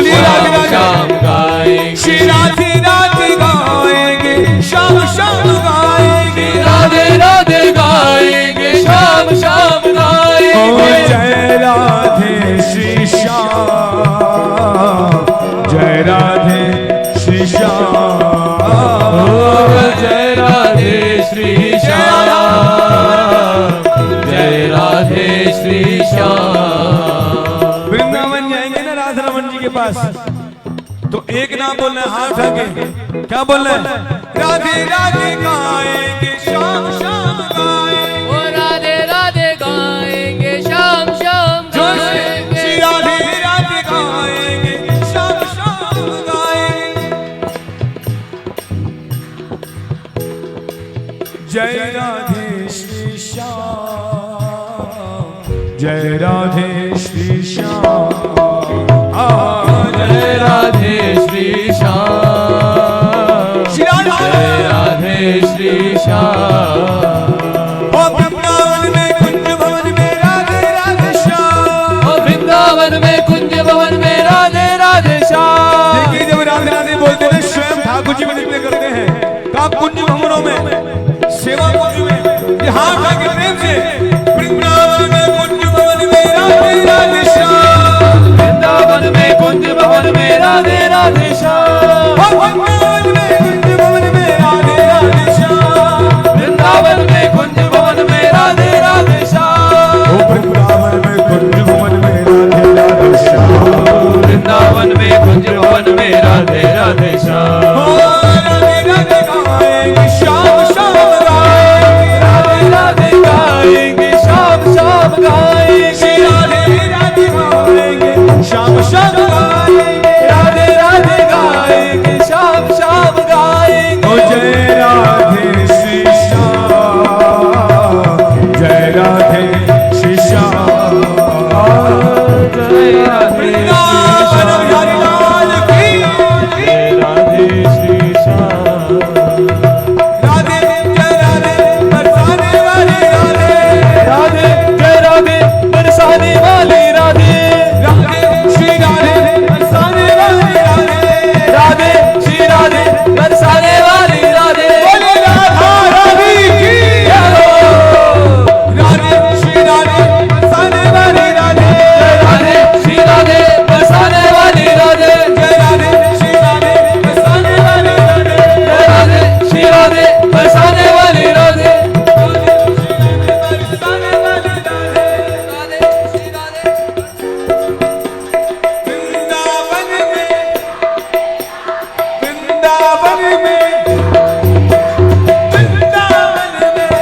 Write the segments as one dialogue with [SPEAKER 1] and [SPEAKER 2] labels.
[SPEAKER 1] बोलिए राधे राधे
[SPEAKER 2] शाम गाएंगे,
[SPEAKER 1] श्री राधे राधे गाएंगे, शाम शाम गाएंगे,
[SPEAKER 2] राधे राधे गाएंगे, शाम शाम गाएंगे।
[SPEAKER 1] जय राधे श्री श्याम, जय राधे श्री श्याम,
[SPEAKER 2] जय राधे श्री श्याम, जय राधे श्री श्याम।
[SPEAKER 1] वृंदावन जाएंगे ना राधा रमन जी के पास, तो एक नाम बोलना है, हाथ आगे क्या बोलना है? राधे राधे गाएंगे, शाम शाम गाएंगे,
[SPEAKER 2] ओ राधे राधे गाएंगे, शाम शाम गाएंगे,
[SPEAKER 1] श्री राधे राधे गाएंगे, शाम शाम गाएंगे। जय राधे श्री श्याम, जय राधे श्री श्याम,
[SPEAKER 2] जय राधे श्री श्याम, जय राधे श्री श्याम।
[SPEAKER 1] ओ वृंदावन में कुंज भवन में राधे राधे श्याम,
[SPEAKER 2] ओ वृंदावन में कुंज भवन में राधे राधे श्याम।
[SPEAKER 1] देखिए जब राधे राधे बोलते हैं स्वयं ठाकुर जी विनती करते हैं का कुंज भवनों में सेवा कुंज में, ये हाथ आगे प्रेम से, वृंदावन में कुंज भवन में राधे राधे श्याम,
[SPEAKER 2] वृंदावन में कुंज भवन में राधे राधे श्याम,
[SPEAKER 1] वृंदावन में कुंज भवन में राधे राधे श्याम,
[SPEAKER 2] वृंदावन में कुंज भवन में राधे राधे श्याम,
[SPEAKER 1] ओ वृंदावन में कुंज भवन में राधे राधे श्याम,
[SPEAKER 2] वृंदावन में कुंज भवन में राधे राधे श्याम।
[SPEAKER 1] ओ राधे राधे गाएंगे, शाम शाम गाएंगे,
[SPEAKER 2] राधे राधे गाएंगे, शाम शाम गाएंगे,
[SPEAKER 1] श्री राधे राधे गाएंगे, शाम शाम गाएंगे,
[SPEAKER 2] राधे राधे गाएंगे, शाम शाम गाएंगे।
[SPEAKER 1] ओ जय राधे श्री श्याम, जय राधे श्री श्याम,
[SPEAKER 2] जय राधे
[SPEAKER 1] वृंदावन बिहारी लाल की,
[SPEAKER 2] जय राधे श्री श्याम।
[SPEAKER 1] राधे जय राधे बरसाने वाली राधे,
[SPEAKER 2] राधे जय राधे बरसाने वाली राधे,
[SPEAKER 1] राधे श्री राधे बरसाने वाली राधे,
[SPEAKER 2] राधे श्री राधे बरसाने वाली राधे।
[SPEAKER 1] बोले राधा रानी की, राधे श्री राधे बरसाने वाली राधे,
[SPEAKER 2] राधे श्री राधे बरसाने वाली राधे,
[SPEAKER 1] जय राधे श्री राधे बरसाने वाली राधे,
[SPEAKER 2] राधे श्री राधे बरसाने वाली राधे,
[SPEAKER 1] बरसाने वाली राधे।
[SPEAKER 2] राधे श्री राधे।
[SPEAKER 1] वृंदावन में, वृंदावन में, वृंदावन में,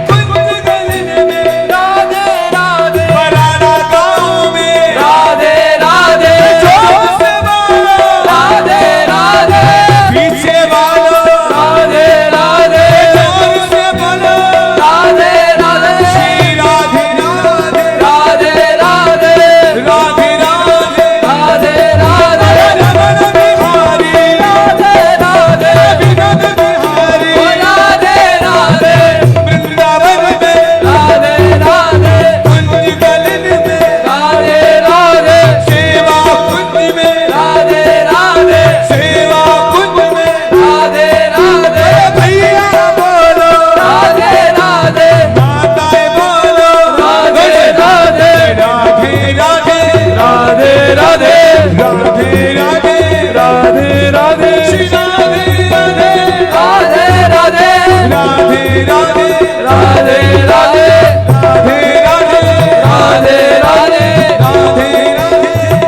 [SPEAKER 1] कुंज गलन में,
[SPEAKER 2] राधे राधे
[SPEAKER 1] बराना गाँव में,
[SPEAKER 2] राधे राधे
[SPEAKER 1] जोर से बोलो,
[SPEAKER 2] राधे राधे
[SPEAKER 1] पीछे वालों,
[SPEAKER 2] राधे राधे
[SPEAKER 1] जोर से बोलो,
[SPEAKER 2] राधे राधे
[SPEAKER 1] श्री राधे राधे,
[SPEAKER 2] राधे राधे
[SPEAKER 1] राधे राधे,
[SPEAKER 2] राधे राधे
[SPEAKER 1] रमण बिहारी,
[SPEAKER 2] राधे राधे
[SPEAKER 1] विनोद बिहारी,
[SPEAKER 2] राधे राधे
[SPEAKER 1] वृंदावन में,
[SPEAKER 2] राधे राधे
[SPEAKER 1] कुंज गलन में,
[SPEAKER 2] राधे राधे
[SPEAKER 1] सेवा कुंज में,
[SPEAKER 2] राधे राधे
[SPEAKER 1] सेवा कुंज में,
[SPEAKER 2] राधे राधे
[SPEAKER 1] भैया बोलो,
[SPEAKER 2] राधे राधे
[SPEAKER 1] माताएं बोलो,
[SPEAKER 2] राधे राधे
[SPEAKER 1] राधे राधे,
[SPEAKER 2] राधे राधे
[SPEAKER 1] राधे राधे,
[SPEAKER 2] राधे राधे
[SPEAKER 1] श्री राधे राधे,
[SPEAKER 2] राधे राधे
[SPEAKER 1] राधे राधे,
[SPEAKER 2] राधे राधे
[SPEAKER 1] राधे राधे,
[SPEAKER 2] राधे राधे
[SPEAKER 1] राधे राधे,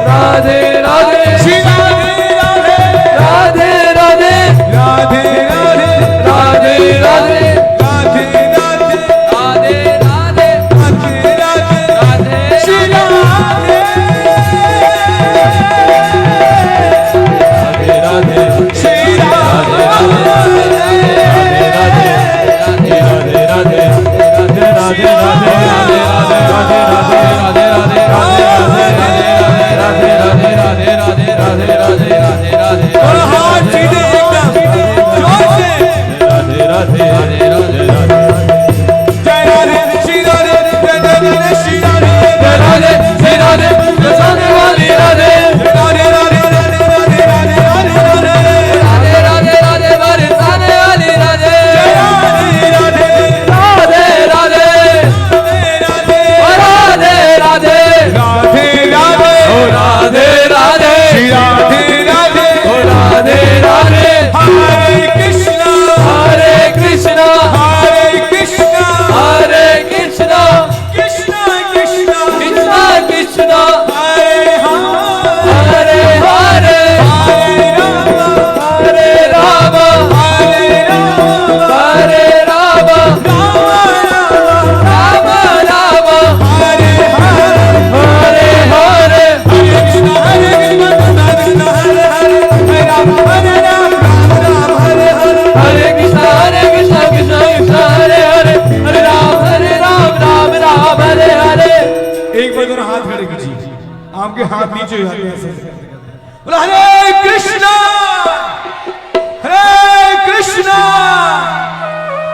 [SPEAKER 2] राधे राधे
[SPEAKER 1] श्री राधे राधे,
[SPEAKER 2] राधे राधे
[SPEAKER 1] राधे राधे,
[SPEAKER 2] राधे राधे
[SPEAKER 1] राधे राधे,
[SPEAKER 2] राधे राधे
[SPEAKER 1] राधे राधे,
[SPEAKER 2] राधे
[SPEAKER 1] श्री राधे हाथ नीचे ऐसे बोला हरे कृष्णा कृष्णा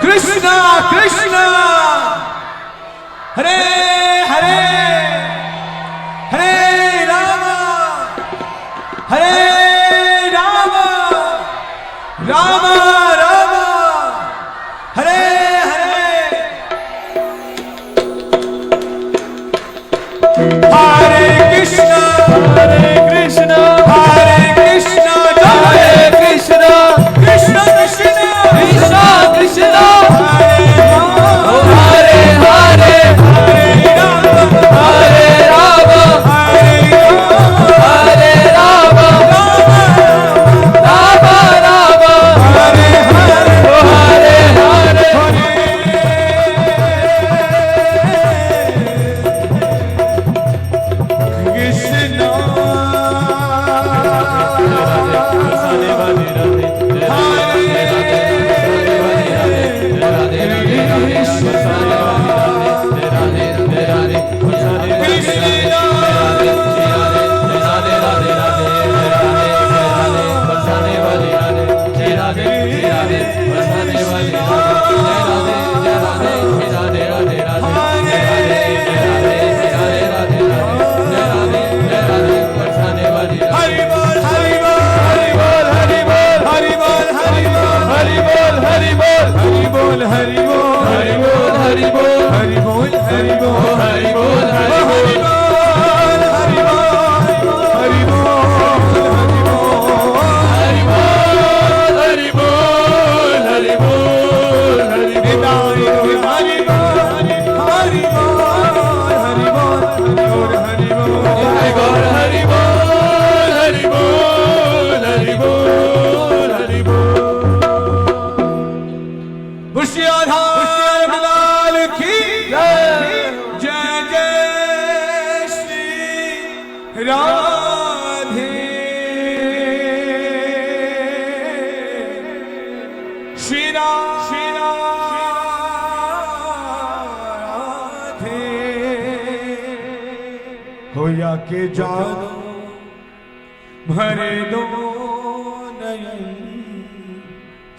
[SPEAKER 1] कृष्णा हरे हरे हरे राम राम राम हरे हरे हरे कृष्णा हरे कृष्णा हरे कृष्णा कृष्ण कृष्ण कृष्ण हरे हरे हरे राम हरे राम राम राम हरे हरे होया के जानो भरे दो नयन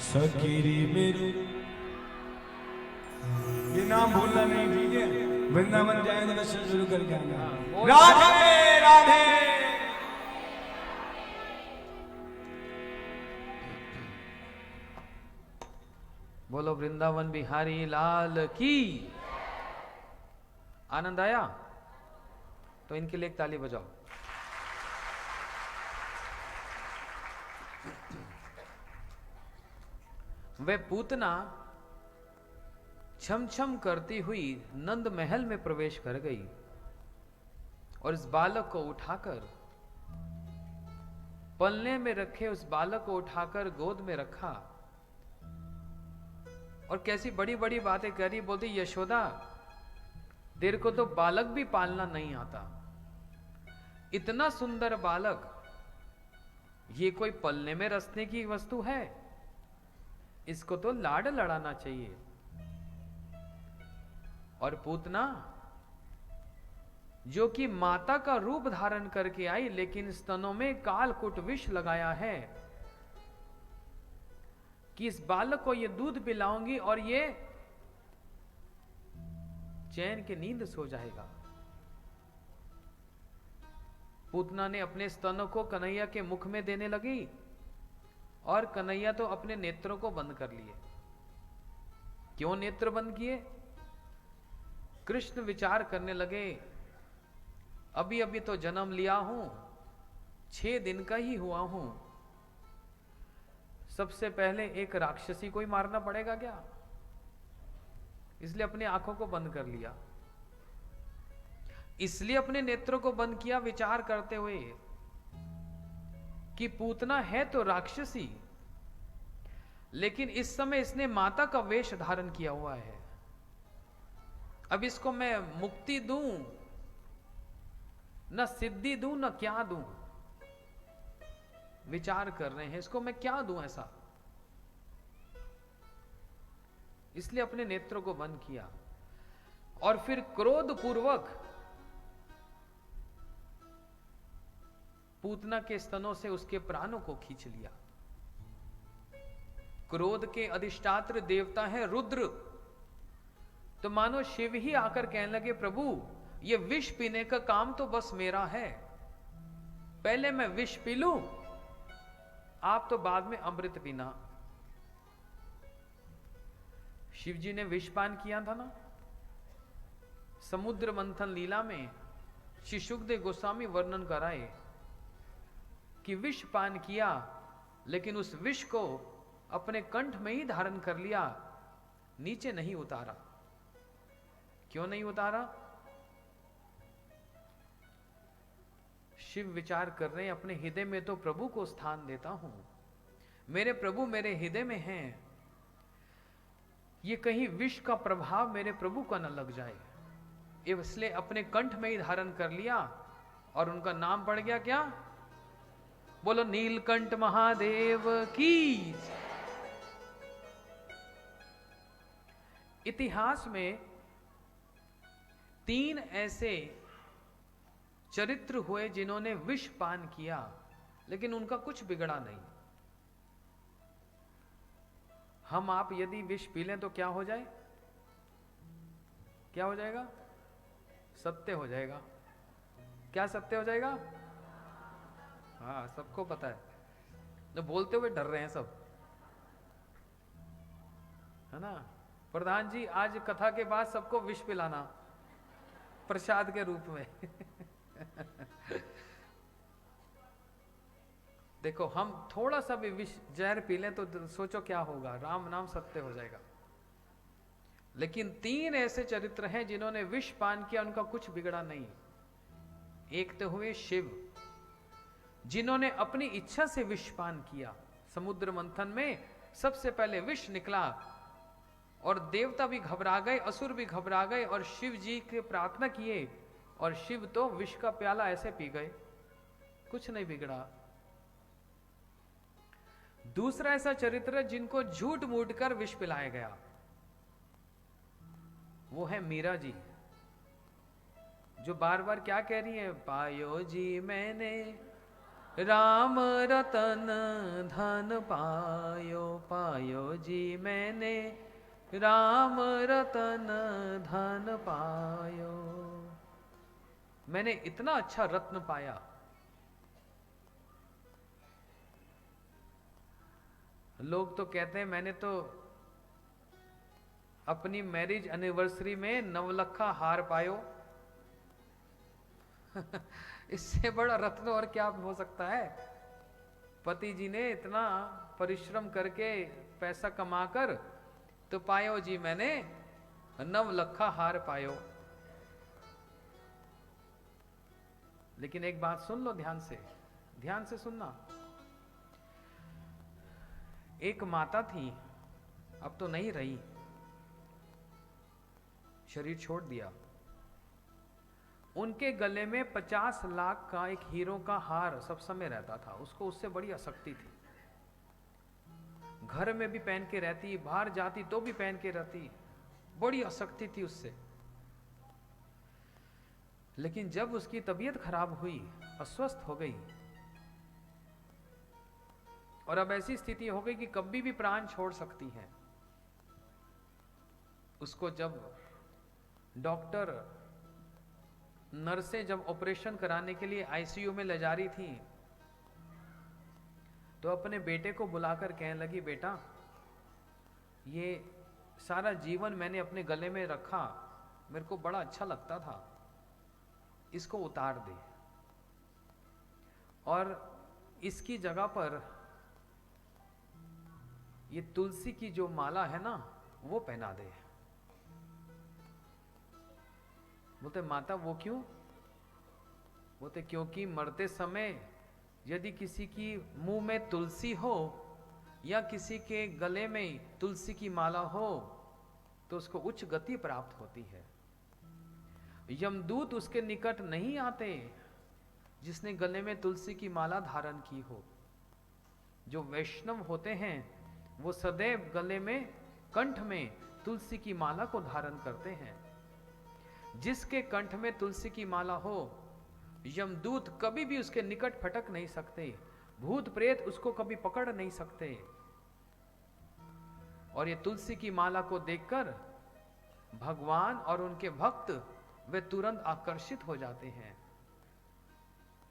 [SPEAKER 1] सकीरी मेरे। ये नाम भूलना नहीं, ठीक है? वृंदावन जाए तो दर्शन शुरू करके आना। राधे राधे।
[SPEAKER 2] बोलो वृंदावन बिहारी लाल की। आनंद आया तो इनके लिए एक ताली बजाओ। वह पूतना छम छम करती हुई नंद महल में प्रवेश कर गई और इस बालक को उठाकर पलने में रखे उस बालक को उठाकर गोद में रखा और कैसी बड़ी बड़ी बातें करी। बोलती यशोदा तेरे को तो बालक भी पालना नहीं आता, इतना सुंदर बालक, ये कोई पलने में रसने की वस्तु है, इसको तो लाड लड़ाना चाहिए। और पूतना जो कि माता का रूप धारण करके आई लेकिन स्तनों में कालकूट विष लगाया है कि इस बालक को ये दूध पिलाऊंगी और ये चैन की नींद सो जाएगा। पूतना ने अपने स्तनों को कन्हैया के मुख में देने लगी और कन्हैया तो अपने नेत्रों को बंद कर लिए। क्यों नेत्र बंद किए? कृष्ण विचार करने लगे, अभी अभी तो जन्म लिया हूं, 6 दिन का ही हुआ हूं, सबसे पहले एक राक्षसी को ही मारना पड़ेगा क्या? इसलिए अपनी आंखों को बंद कर लिया, इसलिए अपने नेत्रों को बंद किया, विचार करते हुए कि पूतना है तो राक्षसी, लेकिन इस समय इसने माता का वेश धारण किया हुआ है। अब इसको मैं मुक्ति दूं, न सिद्धि दूं, न क्या दूं। विचार कर रहे हैं इसको मैं क्या दूं ऐसा। इसलिए अपने नेत्रों को बंद किया और फिर क्रोध पूर्वक पूतना के स्तनों से उसके प्राणों को खींच लिया। क्रोध के अधिष्ठात्र देवता है रुद्र, तो मानो शिव ही आकर कहने लगे, प्रभु ये विष पीने का काम तो बस मेरा है, पहले मैं विष पी लूं, आप तो बाद में अमृत पीना। शिव जी ने विष पान किया था ना। समुद्र मंथन लीला में श्री सुखदेव गोस्वामी वर्णन कराए कि विष पान किया, लेकिन उस विष को अपने कंठ में ही धारण कर लिया, नीचे नहीं उतारा। क्यों नहीं उतारा? शिव विचार कर रहे हैं, अपने हृदय में तो प्रभु को स्थान देता हूं, मेरे प्रभु मेरे हृदय में हैं, ये कहीं विष का प्रभाव मेरे प्रभु को न लग जाए, इसलिए अपने कंठ में ही धारण कर लिया और उनका नाम पड़ गया क्या? बोलो नीलकंठ महादेव की। इतिहास में 3 ऐसे चरित्र हुए जिन्होंने विष पान किया, लेकिन उनका कुछ बिगड़ा नहीं। हम आप यदि विष पी लें तो क्या हो जाए? क्या हो जाएगा? सत्य हो जाएगा। क्या सत्य हो जाएगा? हाँ, सबको पता है, जो बोलते हुए डर रहे हैं सब, है ना? प्रधान जी आज कथा के बाद सबको विष पिलाना प्रसाद के रूप में। देखो, हम थोड़ा सा भी विष जहर पी लें तो सोचो क्या होगा, राम नाम सत्य हो जाएगा। लेकिन 3 ऐसे चरित्र हैं जिन्होंने विष पान किया, उनका कुछ बिगड़ा नहीं। एक तो हुए शिव, जिन्होंने अपनी इच्छा से विष पान किया। समुद्र मंथन में सबसे पहले विष निकला और देवता भी घबरा गए, असुर भी घबरा गए और शिव जी के प्रार्थना किए और शिव तो विष का प्याला ऐसे पी गए, कुछ नहीं बिगड़ा। दूसरा ऐसा चरित्र जिनको झूठ मूठ कर विष पिलाया गया, वो है मीरा जी, जो बार बार क्या कह रही है? पायो जी मैंने राम रतन धन पायो, पायो जी मैंने राम रतन धन पायो। मैंने इतना अच्छा रत्न पाया। लोग तो कहते हैं मैंने तो अपनी मैरिज एनिवर्सरी में 9 लखा हार पायो। इससे बड़ा रत्न और क्या हो सकता है? पति जी ने इतना परिश्रम करके पैसा कमाकर तो पायो जी मैंने 9 लखा हार पायो। लेकिन एक बात सुन लो ध्यान से सुनना। एक माता थी, अब तो नहीं रही, शरीर छोड़ दिया। उनके गले में 50 लाख का एक हीरो का हार सब समय रहता था। उसको उससे बड़ी आसक्ति थी। घर में भी पहन के रहती, बाहर जाती तो भी पहन के रहती, बड़ी आसक्ति थी उससे। लेकिन जब उसकी तबीयत खराब हुई, अस्वस्थ हो गई और अब ऐसी स्थिति हो गई कि कभी भी प्राण छोड़ सकती है, उसको जब डॉक्टर नर्सें जब ऑपरेशन कराने के लिए आईसीयू में ले जा रही थी, तो अपने बेटे को बुलाकर कहने लगी, बेटा ये सारा जीवन मैंने अपने गले में रखा, मेरे को बड़ा अच्छा लगता था, इसको उतार दे और इसकी जगह पर ये तुलसी की जो माला है ना वो पहना दे। बोलते माता वो क्यों? बोलते क्योंकि मरते समय यदि किसी की मुंह में तुलसी हो या किसी के गले में तुलसी की माला हो तो उसको उच्च गति प्राप्त होती है। यमदूत उसके निकट नहीं आते जिसने गले में तुलसी की माला धारण की हो। जो वैष्णव होते हैं वो सदैव गले में, कंठ में तुलसी की माला को धारण करते हैं। जिसके कंठ में तुलसी की माला हो यमदूत कभी भी उसके निकट फटक नहीं सकते, भूत प्रेत उसको कभी पकड़ नहीं सकते। और ये तुलसी की माला को देखकर भगवान और उनके भक्त वे तुरंत आकर्षित हो जाते हैं,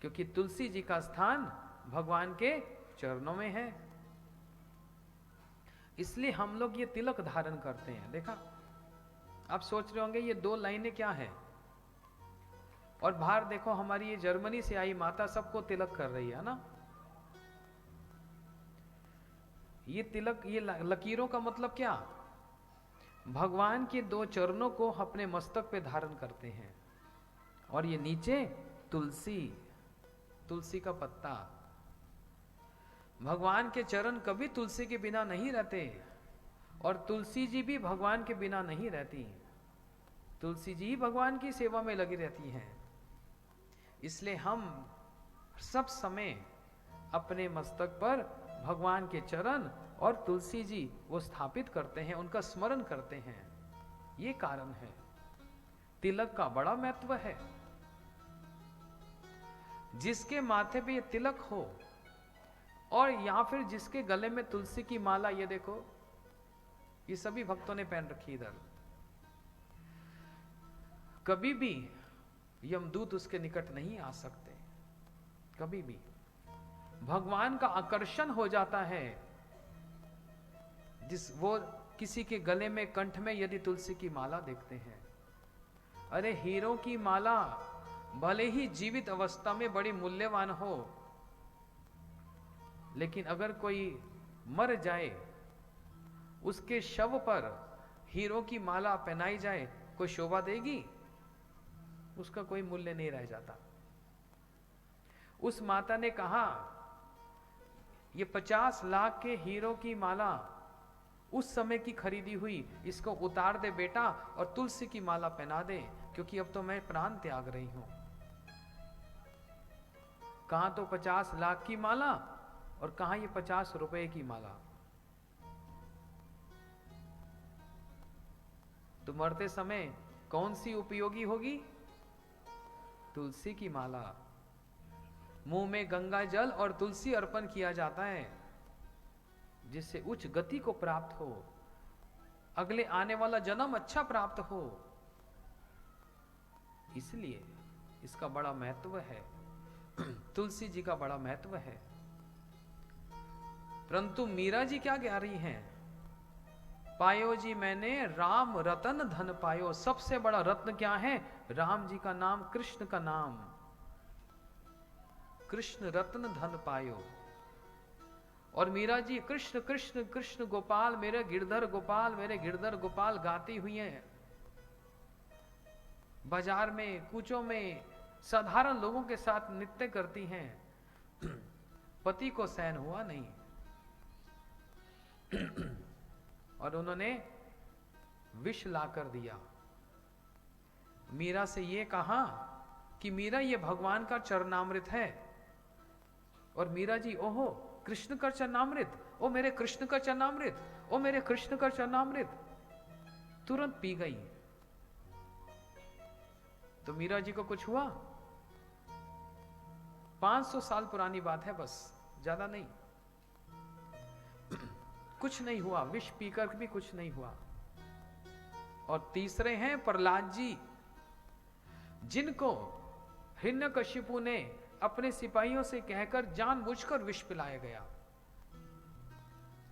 [SPEAKER 2] क्योंकि तुलसी जी का स्थान भगवान के चरणों में है। इसलिए हम लोग ये तिलक धारण करते हैं। देखा, आप सोच रहे होंगे ये 2 लाइनें क्या है। और बाहर देखो, हमारी ये जर्मनी से आई माता सबको तिलक कर रही है ना। ये तिलक, ये लकीरों का मतलब क्या? भगवान के 2 चरणों को अपने मस्तक पे धारण करते हैं। और ये नीचे तुलसी का पत्ता। भगवान के चरण कभी तुलसी के बिना नहीं रहते, और तुलसी जी भी भगवान के बिना नहीं रहती। तुलसी जी भगवान की सेवा में लगी रहती हैं। इसलिए हम सब समय अपने मस्तक पर भगवान के चरण और तुलसी जी वो स्थापित करते हैं, उनका स्मरण करते हैं। ये कारण है, तिलक का बड़ा महत्व है। जिसके माथे पे ये तिलक हो, और या फिर जिसके गले में तुलसी की माला, ये देखो, ये सभी भक्तों ने पहन रखी इधर, कभी भी यमदूत उसके निकट नहीं आ सकते। कभी भी भगवान का आकर्षण हो जाता है। वो किसी के गले में, कंठ में यदि तुलसी की माला देखते हैं, अरे हीरों की माला भले ही जीवित अवस्था में बड़ी मूल्यवान हो, लेकिन अगर कोई मर जाए, उसके शव पर हीरो की माला पहनाई जाए, कोई शोभा देगी? उसका कोई मूल्य नहीं रह जाता। उस माता ने कहा, ये 50 लाख के हीरो की माला उस समय की खरीदी हुई, इसको उतार दे बेटा और तुलसी की माला पहना दे, क्योंकि अब तो मैं प्राण त्याग रही हूं। कहां तो 50 लाख की माला, और कहां ये 50 रुपए की माला। तो मरते समय कौन सी उपयोगी होगी? तुलसी की माला। मुंह में गंगा जल और तुलसी अर्पण किया जाता है, जिससे उच्च गति को प्राप्त हो, अगले आने वाला जन्म अच्छा प्राप्त हो। इसलिए इसका बड़ा महत्व है। तुलसी जी का बड़ा महत्व है। परंतु मीरा जी क्या कह रही हैं? पायो जी मैंने राम रतन धन पायो। सबसे बड़ा रत्न क्या है? राम जी का नाम, कृष्ण का नाम। कृष्ण रत्न धन पायो। और मीरा जी कृष्ण कृष्ण कृष्ण गोपाल, मेरे गिरधर गोपाल, मेरे गिरधर गोपाल गाती हुई हैं। बाजार में, कूचों में साधारण लोगों के साथ नृत्य करती हैं। पति को सहन हुआ नहीं और उन्होंने विष ला कर दिया। मीरा से ये कहा कि मीरा, ये भगवान का चरणामृत है। और मीरा जी, ओहो कृष्ण का चरणामृत, ओ मेरे कृष्ण का चरणामृत, ओ मेरे कृष्ण का चरणामृत, तुरंत पी गई। तो मीरा जी को कुछ हुआ? 500 साल पुरानी बात है, बस, ज्यादा नहीं। कुछ नहीं हुआ, विष पीकर भी कुछ नहीं हुआ। और तीसरे हैं प्रहलाद जी, जिनको हिरण्यकशिपु ने अपने सिपाहियों से कहकर जानबूझकर विष पिलाया गया।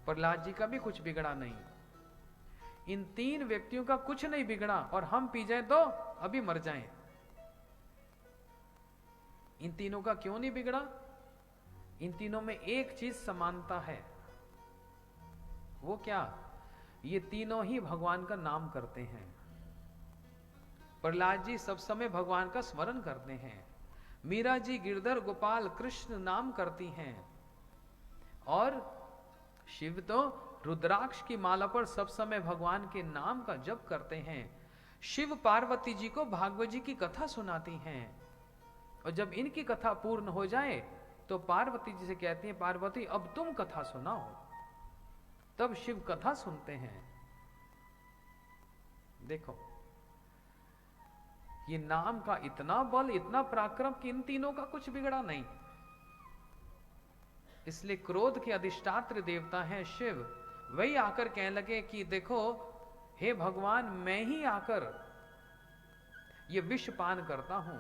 [SPEAKER 2] प्रहलाद जी का भी कुछ बिगड़ा नहीं। इन 3 व्यक्तियों का कुछ नहीं बिगड़ा, और हम पी जाए तो अभी मर जाएं। इन तीनों का क्यों नहीं बिगड़ा? इन तीनों में एक चीज समानता है। वो क्या? ये तीनों ही भगवान का नाम करते हैं। प्रहलाद जी सब समय भगवान का स्मरण करते हैं। मीरा जी गिरधर गोपाल कृष्ण नाम करती हैं। और शिव तो रुद्राक्ष की माला पर सब समय भगवान के नाम का जप करते हैं। शिव पार्वती जी को भागवत जी की कथा सुनाती हैं। और जब इनकी कथा पूर्ण हो जाए तो पार्वती जी से कहती हैं, पार्वती अब तुम कथा सुनाओ। तब शिव कथा सुनते हैं। देखो, ये नाम का इतना बल, इतना पराक्रम कि इन तीनों का कुछ बिगड़ा नहीं। इसलिए क्रोध के अधिष्ठात्र देवता हैं शिव। वही आकर कहने लगे कि देखो हे भगवान, मैं ही आकर ये विष पान करता हूं।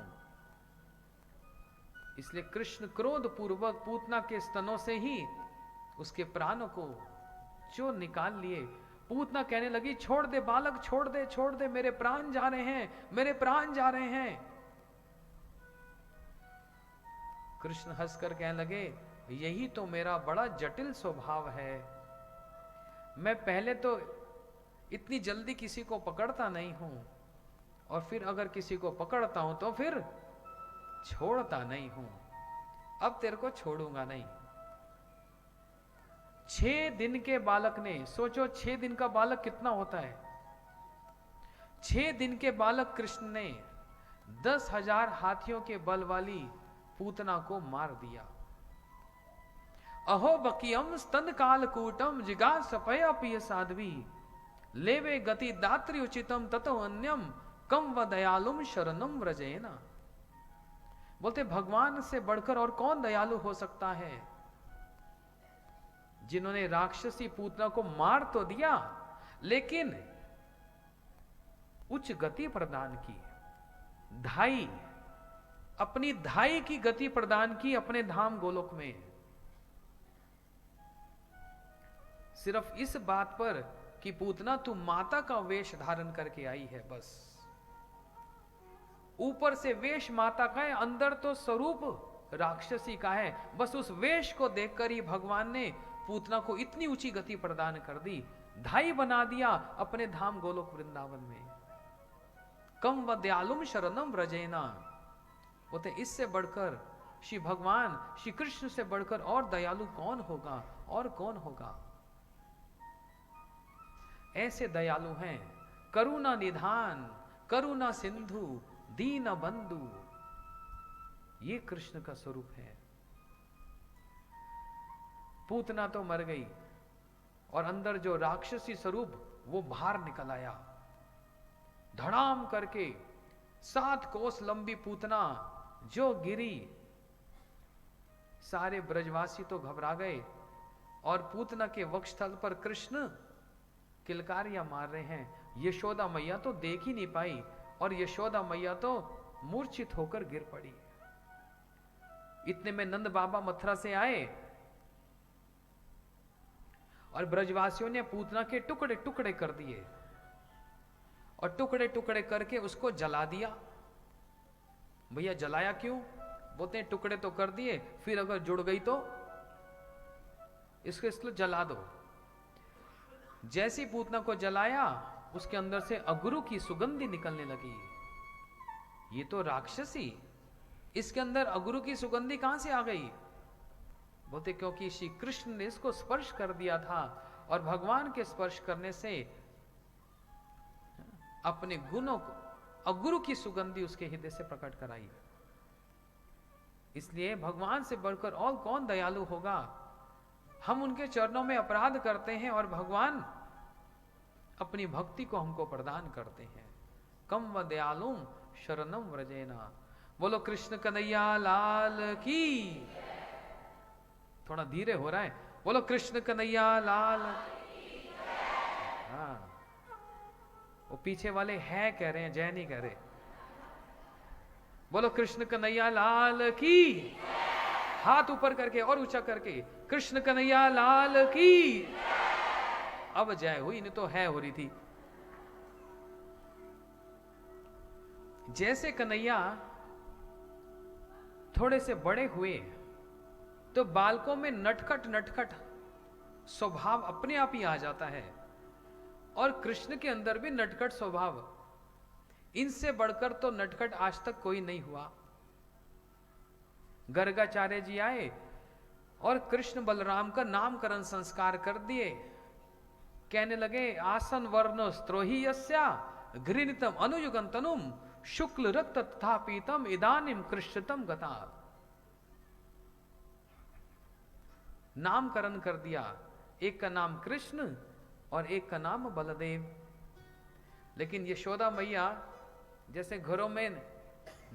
[SPEAKER 2] इसलिए कृष्ण क्रोध पूर्वक पूतना के स्तनों से ही उसके प्राणों को जो निकाल लिए। पूतना कहने लगी, छोड़ दे बालक, छोड़ दे, छोड़ दे, मेरे प्राण जा रहे हैं, मेरे प्राण जा रहे हैं। कृष्ण हंसकर कहने लगे, यही तो मेरा बड़ा जटिल स्वभाव है। मैं पहले तो इतनी जल्दी किसी को पकड़ता नहीं हूं, और फिर अगर किसी को पकड़ता हूं तो फिर छोड़ता नहीं हूं। अब तेरे को छोड़ूंगा नहीं। 6 दिन के बालक ने, सोचो 6 दिन का बालक कितना होता है। 6 दिन के बालक कृष्ण ने 10,000 हाथियों के बल वाली पूतना को मार दिया। अहो बकियम स्तन काल कूटम जिगा सपया पिय साध्वी लेवे गति दात्री उचितम ततो अन्यम कम व दयालुम शरणम व्रजेना। बोलते भगवान से बढ़कर और कौन दयालु हो सकता है, जिन्होंने राक्षसी पूतना को मार तो दिया लेकिन उच्च गति प्रदान की, धाई, अपनी धाई की गति प्रदान की अपने धाम गोलोक में। सिर्फ इस बात पर कि पूतना तू माता का वेश धारण करके आई है, बस ऊपर से वेश माता का है, अंदर तो स्वरूप राक्षसी का है। बस उस वेश को देखकर ही भगवान ने पूतना को इतनी ऊंची गति प्रदान कर दी, धाई बना दिया अपने धाम गोलोक वृंदावन में। कम व दयालुम शरणम व्रजेना। बोलते इससे बढ़कर श्री भगवान श्री कृष्ण से बढ़कर और दयालु कौन होगा, और कौन होगा। ऐसे दयालु हैं, करुणा निधान, करुणा सिंधु, दीन बंधु। ये कृष्ण का स्वरूप है। पूतना तो मर गई और अंदर जो राक्षसी स्वरूप वो बाहर निकल आया। धड़ाम करके 7 कोस लंबी पूतना जो गिरी, सारे ब्रजवासी तो घबरा गए और पूतना के वक्षस्थल पर कृष्ण किलकारियां मार रहे हैं। यशोदा मैया तो देख ही नहीं पाई और यशोदा मैया तो मूर्छित होकर गिर पड़ी। इतने में नंद बाबा मथुरा से आए और ब्रजवासियों ने पूतना के टुकड़े टुकड़े कर दिए और टुकड़े टुकड़े करके उसको जला दिया। भैया जलाया क्यों? बोलते हैं टुकड़े तो कर दिए, फिर अगर जुड़ गई तो इसको इसलिए जला दो। जैसी पूतना को जलाया उसके अंदर से अगरू की सुगंधी निकलने लगी। ये तो राक्षसी, इसके अंदर अगरू की सुगंधी कहां से आ गई? बोलते क्योंकि श्री कृष्ण ने इसको स्पर्श कर दिया था और भगवान के स्पर्श करने से अपने गुणों को, अगुरु की सुगंधी उसके हृदय से प्रकट कराई। इसलिए भगवान से बढ़कर और कौन दयालु होगा। हम उनके चरणों में अपराध करते हैं और भगवान अपनी भक्ति को हमको प्रदान करते हैं। कम व दयालुम शरणम व्रजेना। बोलो कृष्ण कन्हैया लाल की। थोड़ा धीरे हो रहा है। बोलो कृष्ण कन्हैया लाल। हाँ, वो पीछे वाले है कह रहे हैं, जय नहीं कह रहे। बोलो कृष्ण कन्हैया लाल की। हाथ ऊपर करके और ऊंचा करके, कृष्ण कन्हैया लाल की। अब जय हुई, नहीं तो है हो रही थी। जैसे कन्हैया थोड़े से बड़े हुए तो बालकों में नटखट नटखट स्वभाव अपने आप ही आ जाता है और कृष्ण के अंदर भी नटखट स्वभाव। इनसे बढ़कर तो नटखट आज तक कोई नहीं हुआ। गर्गाचार्य जी आए और कृष्ण बलराम का नामकरण संस्कार कर दिए। कहने लगे आसन वर्ण स्त्रोही यस्या घृणितम अनुयुगंतनुम शुक्ल रक्त तथा पीतम इदानिम कृष्णतम गता। नामकरण कर दिया। एक का नाम कृष्ण और एक का नाम बलदेव। लेकिन यशोदा मैया जैसे घरों में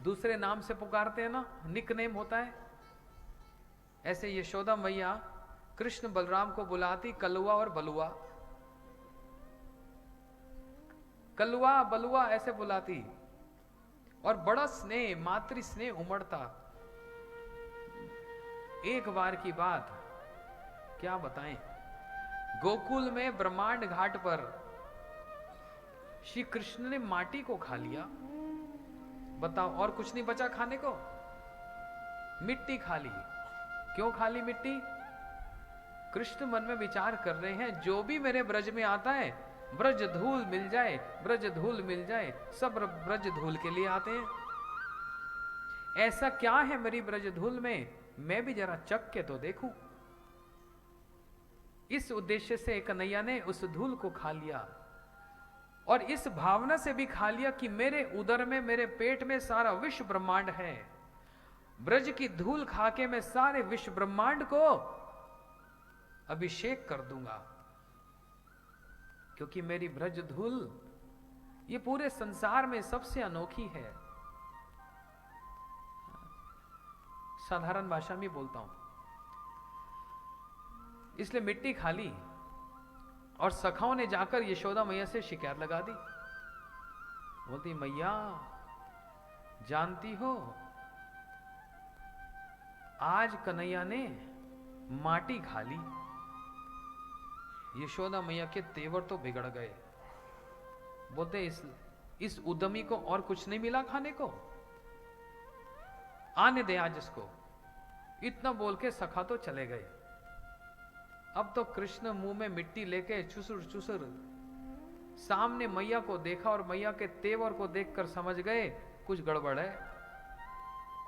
[SPEAKER 2] दूसरे नाम से पुकारते हैं ना, निकनेम होता है, ऐसे यशोदा मैया कृष्ण बलराम को बुलाती कलुआ और बलुआ, कलुआ बलुआ ऐसे बुलाती, और बड़ा स्नेह, मातृ स्नेह उमड़ता। एक बार की बात क्या बताएं, गोकुल में ब्रह्मांड घाट पर श्री कृष्ण ने माटी को खा लिया। बताओ, और कुछ नहीं बचा खाने को, मिट्टी खा ली। क्यों खा ली मिट्टी? कृष्ण मन में विचार कर रहे हैं, जो भी मेरे ब्रज में आता है ब्रज धूल मिल जाए, ब्रज धूल मिल जाए, सब ब्रज धूल के लिए आते हैं। ऐसा क्या है मेरी ब्रज धूल में, मैं भी जरा चख के तो देखूं। इस उद्देश्य से कन्हैया ने उस धूल को खा लिया, और इस भावना से भी खा लिया कि मेरे उदर में, मेरे पेट में सारा विश्व ब्रह्मांड है। ब्रज की धूल खा के मैं सारे विश्व ब्रह्मांड को अभिषेक कर दूंगा, क्योंकि मेरी ब्रज धूल ये पूरे संसार में सबसे अनोखी है। साधारण भाषा में बोलता हूं, इसलिए मिट्टी खा ली, और सखाओं ने जाकर यशोदा मैया से शिकायत लगा दी। बोलती, मैया जानती हो आज कन्हैया ने माटी खा ली। यशोदा मैया के तेवर तो बिगड़ गए। बोलते, इस उद्यमी को और कुछ नहीं मिला खाने को, आने दे आज इसको। इतना बोल के सखा तो चले गए। अब तो कृष्ण मुंह में मिट्टी लेके चुसुर चुसुर सामने मैया को देखा, और मैया के तेवर को देखकर समझ गए कुछ गड़बड़ है,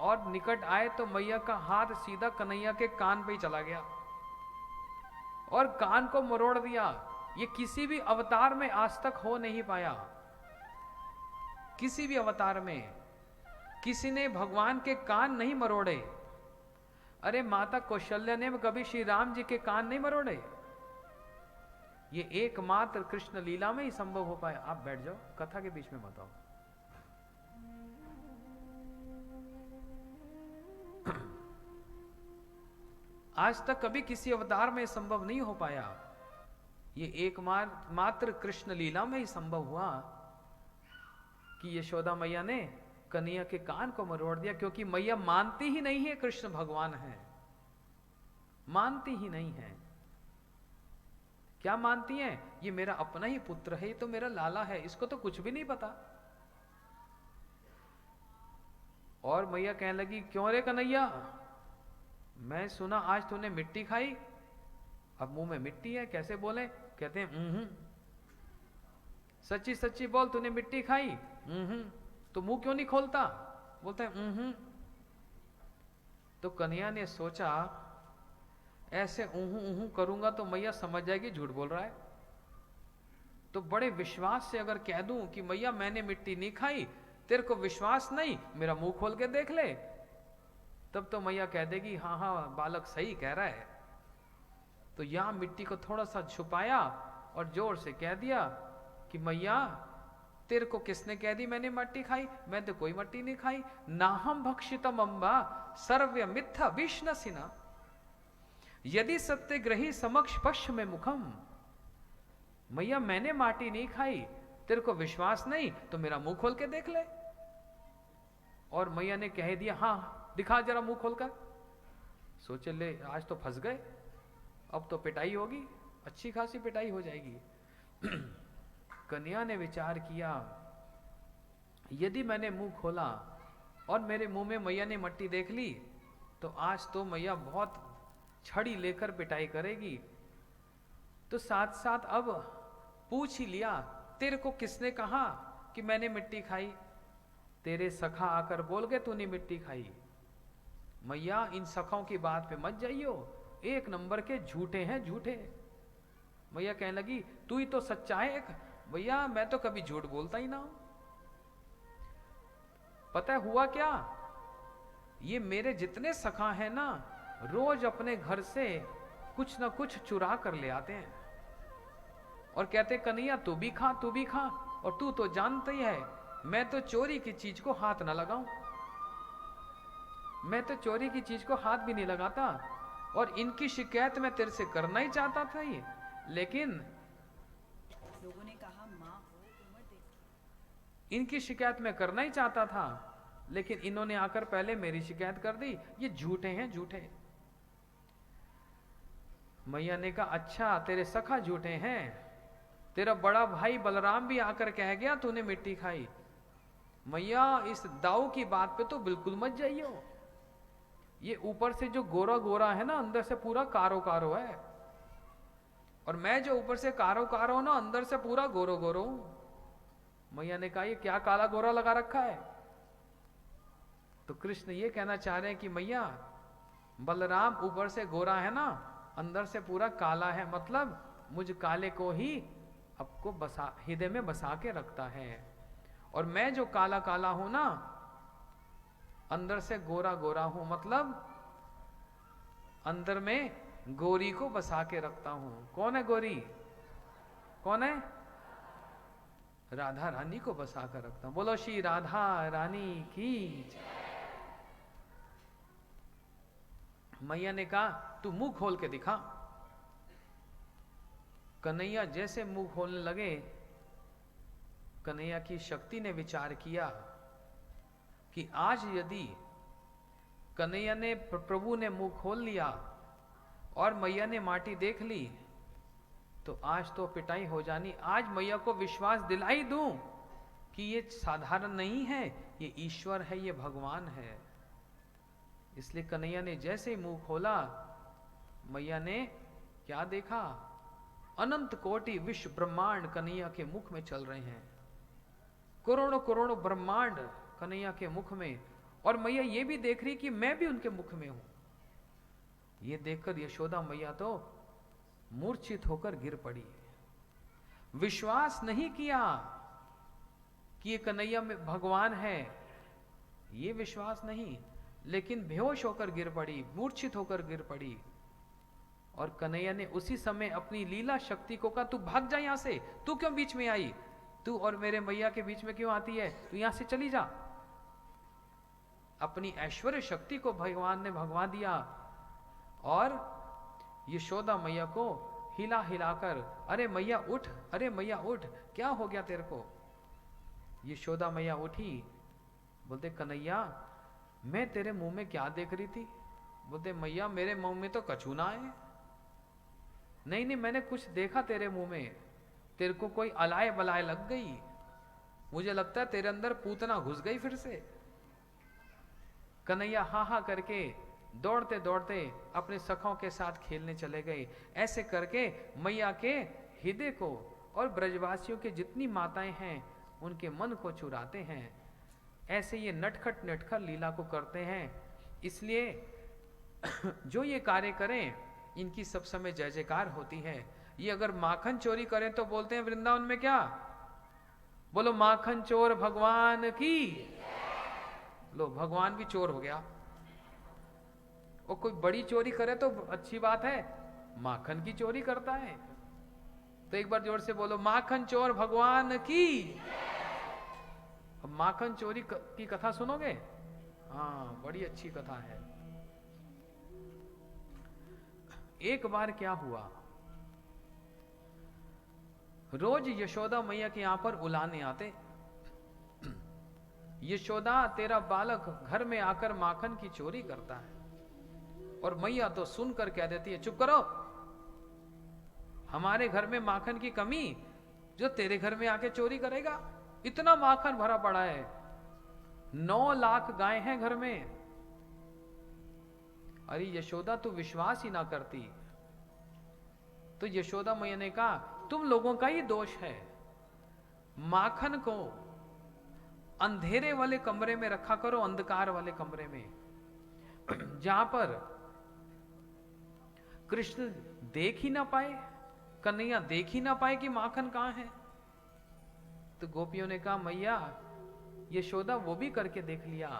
[SPEAKER 2] और निकट आए तो मैया का हाथ सीधा कन्हैया के कान पे ही चला गया और कान को मरोड़ दिया। ये किसी भी अवतार में आज तक हो नहीं पाया। किसी भी अवतार में किसी ने भगवान के कान नहीं मरोड़े। अरे माता कौशल्या ने कभी श्री राम जी के कान नहीं मरोड़े। ये एकमात्र कृष्ण लीला में ही संभव हो पाया। आप बैठ जाओ, कथा के बीच में मत आओ। आज तक कभी किसी अवतार में संभव नहीं हो पाया। ये एकमात्र कृष्ण लीला में ही संभव हुआ कि यशोदा मैया ने कन्हैया के कान को मरोड़ दिया, क्योंकि मैया मानती ही नहीं है कृष्ण भगवान है, मानती ही नहीं है। क्या मानती है? ये मेरा अपना ही पुत्र है, ये तो मेरा लाला है, इसको तो कुछ भी नहीं पता। और मैया कहने लगी, क्यों रे कन्हैया, मैं सुना आज तूने मिट्टी खाई। अब मुंह में मिट्टी है, कैसे बोले? कहते हैं सच्ची सच्ची बोल, तूने मिट्टी खाई? तो मुंह क्यों नहीं खोलता? बोलते हैं तो कन्हैया ने सोचा ऐसे ऊहू करूंगा तो मैया समझ जाएगी झूठ बोल रहा है। तो बड़े विश्वास से अगर कह दूं कि मैया मैंने मिट्टी नहीं खाई, तेरे को विश्वास नहीं, मेरा मुंह खोल के देख ले, तब तो मैया कह देगी हाँ हाँ बालक सही कह रहा है। तो यहां मिट्टी को थोड़ा सा छुपाया और जोर से कह दिया कि मैया तेरे को किसने कह दी मैंने मट्टी खाई? मैं तो कोई मट्टी नहीं खाई। नाहम भक्षितम अम्बा सर्व मिथ्या विष्णसिना यदि सत्यग्रही समक्ष पश्च में मुखम। मैया मैंने माटी नहीं खाई, तेरे को विश्वास नहीं तो मेरा मुंह खोल के देख ले। और मैया ने कह दिया हाँ दिखा जरा मुंह खोलकर। सोचे ले आज तो फंस गए, अब तो पिटाई होगी, अच्छी खासी पिटाई हो जाएगी। कन्या ने विचार किया यदि मैंने मुंह खोला और मेरे मुंह में मैया ने मट्टी देख ली तो आज तो मैया बहुत छड़ी लेकर पिटाई करेगी। तो साथ साथ अब पूछ ही लिया तेरे को किसने कहा कि मैंने मिट्टी खाई? तेरे सखा आकर बोल गए तूने मिट्टी खाई। मैया इन सखाओं की बात पे मत जाइयो, एक नंबर के झूठे हैं झूठे। मैया कहने लगी तू ही तो सच्चा है। भैया मैं तो कभी झूठ बोलता ही ना हूं। पता है हुआ क्या? ये मेरे जितने सखा हैं ना रोज अपने घर से कुछ ना कुछ चुरा कर ले आते हैं और कहते कन्हैया तू भी खा तू भी खा। और तू तो जानता ही है मैं तो चोरी की चीज को हाथ ना लगाऊं, मैं तो चोरी की चीज को हाथ भी नहीं लगाता, और इनकी शिकायत मैं तेरे से करना ही चाहता था ये, लेकिन
[SPEAKER 3] लोगों ने कहा माँ हो उम्र देख।
[SPEAKER 2] इनकी शिकायत मैं करना ही चाहता था, लेकिन इन्होंने आकर पहले मेरी शिकायत कर दी। ये झूठे हैं, झूठे। मैया ने कहा अच्छा तेरे सखा झूठे हैं, तेरा बड़ा भाई बलराम भी आकर कह गया तूने मिट्टी खाई। मैया इस दाऊ की बात पे तो बिल्कुल मत जाइयो, ये ऊपर से जो गोरा गोरा है ना, अंदर से पूरा कारो कारो है, और मैं जो ऊपर से कारो कारो हूं ना, अंदर से पूरा गोरो गोरो हूं। मैया ने कहा ये क्या काला गोरा लगा रखा है? तो कृष्ण ये कहना चाह रहे हैं कि मैया बलराम ऊपर से गोरा है ना, अंदर से पूरा काला है, मतलब मुझ काले को ही आपको बसा हृदय में बसा के रखता है, और मैं जो काला काला हूं ना, अंदर से गोरा गोरा हूं, मतलब अंदर में गोरी को बसा के रखता हूं। कौन है गोरी? कौन है? राधा रानी को बसा कर रखता हूं। बोलो श्री राधा रानी की। मैया ने कहा तू मुंह खोल के दिखा। कन्हैया जैसे मुंह खोलने लगे, कन्हैया की शक्ति ने विचार किया कि आज यदि कन्हैया ने प्रभु ने मुंह खोल लिया और मैया ने माटी देख ली, तो आज तो पिटाई हो जानी। आज मैया को विश्वास दिलाई दूं कि ये साधारण नहीं है, ये ईश्वर है, ये भगवान है। इसलिए कन्हैया ने जैसे ही मुंह खोला, मैया ने क्या देखा? अनंत कोटि विश्व ब्रह्मांड कन्हैया के मुख में चल रहे हैं, करोड़ों करोड़ों ब्रह्मांड कन्हैया के मुख में, और मैया ये भी देख रही कि मैं भी उनके मुख में हूं। ये देखकर यशोदा मैया तो मूर्छित होकर गिर पड़ी। विश्वास नहीं किया कि ये कन्हैया में भगवान है, ये विश्वास नहीं, लेकिन बेहोश होकर गिर पड़ी, मूर्छित होकर गिर पड़ी। और कन्हैया ने उसी समय अपनी लीला शक्ति को कहा तू भाग जा यहां से, तू क्यों बीच में आई? तू और मेरे मैया के बीच में क्यों आती है? तू यहां से चली जा। अपनी ऐश्वर्य शक्ति को भगवान ने भगवा दिया, और यशोदा मैया को हिला हिलाकर, अरे मैया उठ, अरे मैया उठ, क्या हो गया तेरे को? यशोदा मैया उठी, बोलते कन्हैया मैं तेरे मुंह में क्या देख रही थी? बोलते मैया मेरे मुंह में तो कछू ना है। नहीं नहीं, मैंने कुछ देखा तेरे मुंह में, तेरे को कोई अलाय बलाय लग गई, मुझे लगता है तेरे अंदर पूतना घुस गई फिर से। कन्हैया हा हा करके दौड़ते दौड़ते अपने सखों के साथ खेलने चले गए। ऐसे करके मैया के हृदय को और ब्रजवासियों के जितनी माताएं हैं उनके मन को चुराते हैं। ऐसे ये नटखट नटखट लीला को करते हैं। इसलिए जो ये कार्य करें इनकी सब समय जय जयकार होती है। ये अगर माखन चोरी करें तो बोलते हैं वृंदावन में क्या? बोलो माखन चोर भगवान की। लो भगवान भी चोर हो गया। और कोई बड़ी चोरी करे तो अच्छी बात है, माखन की चोरी करता है तो एक बार जोर से बोलो माखन चोर भगवान की। अब माखन चोरी की कथा सुनोगे? हाँ, बड़ी अच्छी कथा है। एक बार क्या हुआ, रोज यशोदा मैया के यहां पर उलाने आते। यशोदा तेरा बालक घर में आकर माखन की चोरी करता है, और मैया तो सुनकर कह देती है चुप करो, हमारे घर में माखन की कमी जो तेरे घर में आके चोरी करेगा? इतना माखन भरा पड़ा है, 9 लाख गाय हैं घर में। अरे यशोदा तू विश्वास ही ना करती। तो यशोदा मैया ने कहा तुम लोगों का ही दोष है, माखन को अंधेरे वाले कमरे में रखा करो, अंधकार वाले कमरे में, जहां पर कृष्ण देख ही ना पाए, कन्हैया देख ही ना पाए कि माखन कहां है। तो गोपियों ने कहा मैया यशोदा वो भी करके देख लिया,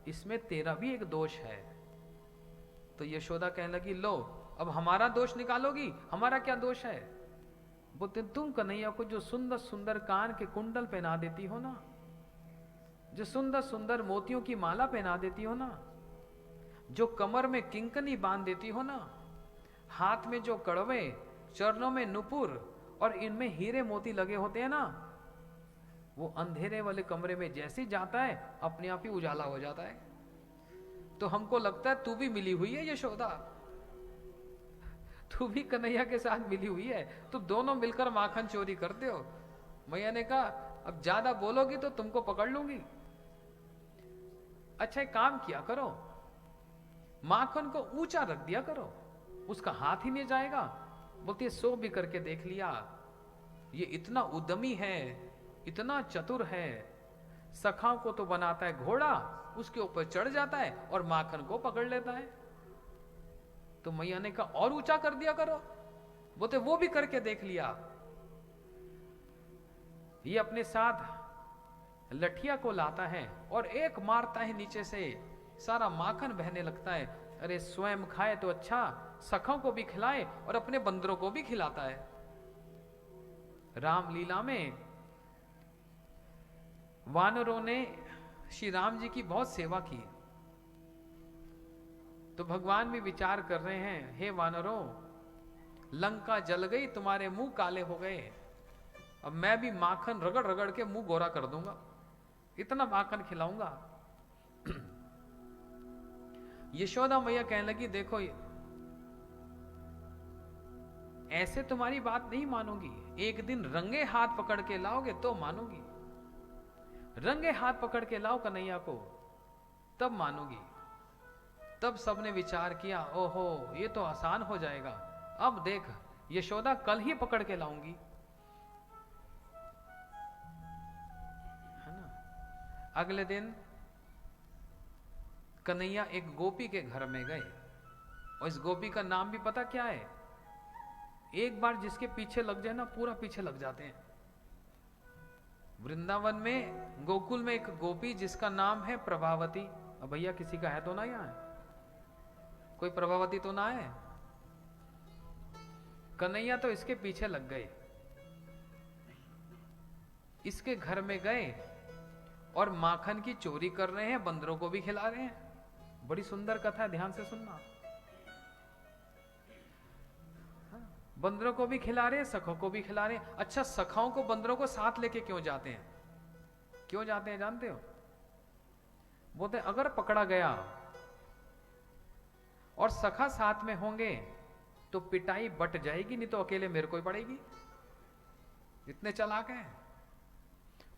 [SPEAKER 2] इसमें तेरा भी एक दोष है। तो यशोदा कहने लगी लो अब हमारा दोष निकालोगी? हमारा क्या दोष है? बोलते तुम कन्हैया को जो सुंदर सुंदर कान के कुंडल पहना देती हो ना, जो सुंदर सुंदर मोतियों की माला पहना देती हो ना, जो कमर में किंकनी बांध देती हो ना, हाथ में जो कड़वे, चरणों में नुपुर और इनमें हीरे मोती लगे होते हैं ना, वो अंधेरे वाले कमरे में जैसे जाता है अपने आप ही उजाला हो जाता है। तो हमको लगता है तू भी मिली हुई है यशोदा, तू भी कन्हैया के साथ मिली हुई है, तो दोनों मिलकर माखन चोरी करते हो। मैया ने कहा अब ज्यादा बोलोगी तो तुमको पकड़ लूंगी। अच्छा एक काम किया करो, माखन को ऊंचा रख दिया करो, उसका हाथ ही नहीं जाएगा। बोलती है सो भी करके देख लिया, ये इतना उद्यमी है, इतना चतुर है, सखाओं को तो बनाता है घोड़ा, उसके ऊपर चढ़ जाता है और माखन को पकड़ लेता है। तो मैया ने कहा और ऊंचा कर दिया करो। बोलते वो भी करके देख लिया। ये अपने साथ लठिया को लाता है और एक मारता है नीचे से, सारा माखन बहने लगता है। अरे स्वयं खाए तो अच्छा, सखों को भी खिलाए और अपने बंदरों को भी खिलाता है। रामलीला में वानरों ने श्री राम जी की बहुत सेवा की, तो भगवान भी विचार कर रहे हैं, हे वानरों, लंका जल गई, तुम्हारे मुंह काले हो गए, अब मैं भी माखन रगड़ रगड़ के मुंह गोरा कर दूंगा, इतना माखन खिलाऊंगा। यशोदा मैया कहने लगी देखो ऐसे तुम्हारी बात नहीं मानूंगी, एक दिन रंगे हाथ पकड़ के लाओगे तो मानूंगी, रंगे हाथ पकड़ के लाओ कन्हैया को तब मानूंगी। तब सबने विचार किया ओहो ये तो आसान हो जाएगा, अब देख यशोदा कल ही पकड़ के लाऊंगी, है ना। अगले दिन कन्हैया एक गोपी के घर में गए और इस गोपी का नाम भी पता क्या है, एक बार जिसके पीछे लग जाए ना पूरा पीछे लग जाते हैं। वृंदावन में गोकुल में एक गोपी जिसका नाम है प्रभावती। अब भैया किसी का है तो ना, यहाँ कोई प्रभावती तो ना है। कन्हैया तो इसके पीछे लग गए, इसके घर में गए और माखन की चोरी कर रहे हैं, बंदरों को भी खिला रहे हैं। बड़ी सुंदर कथा है, ध्यान से सुनना। बंदरों को भी खिला रहे हैं, सखों को भी खिला रहे हैं। अच्छा सखाओं को बंदरों को साथ लेके क्यों जाते हैं, क्यों जाते हैं जानते हो? बोलते अगर पकड़ा गया और सखा साथ में होंगे तो पिटाई बट जाएगी, नहीं तो अकेले मेरे को ही पड़ेगी, इतने चालाक हैं।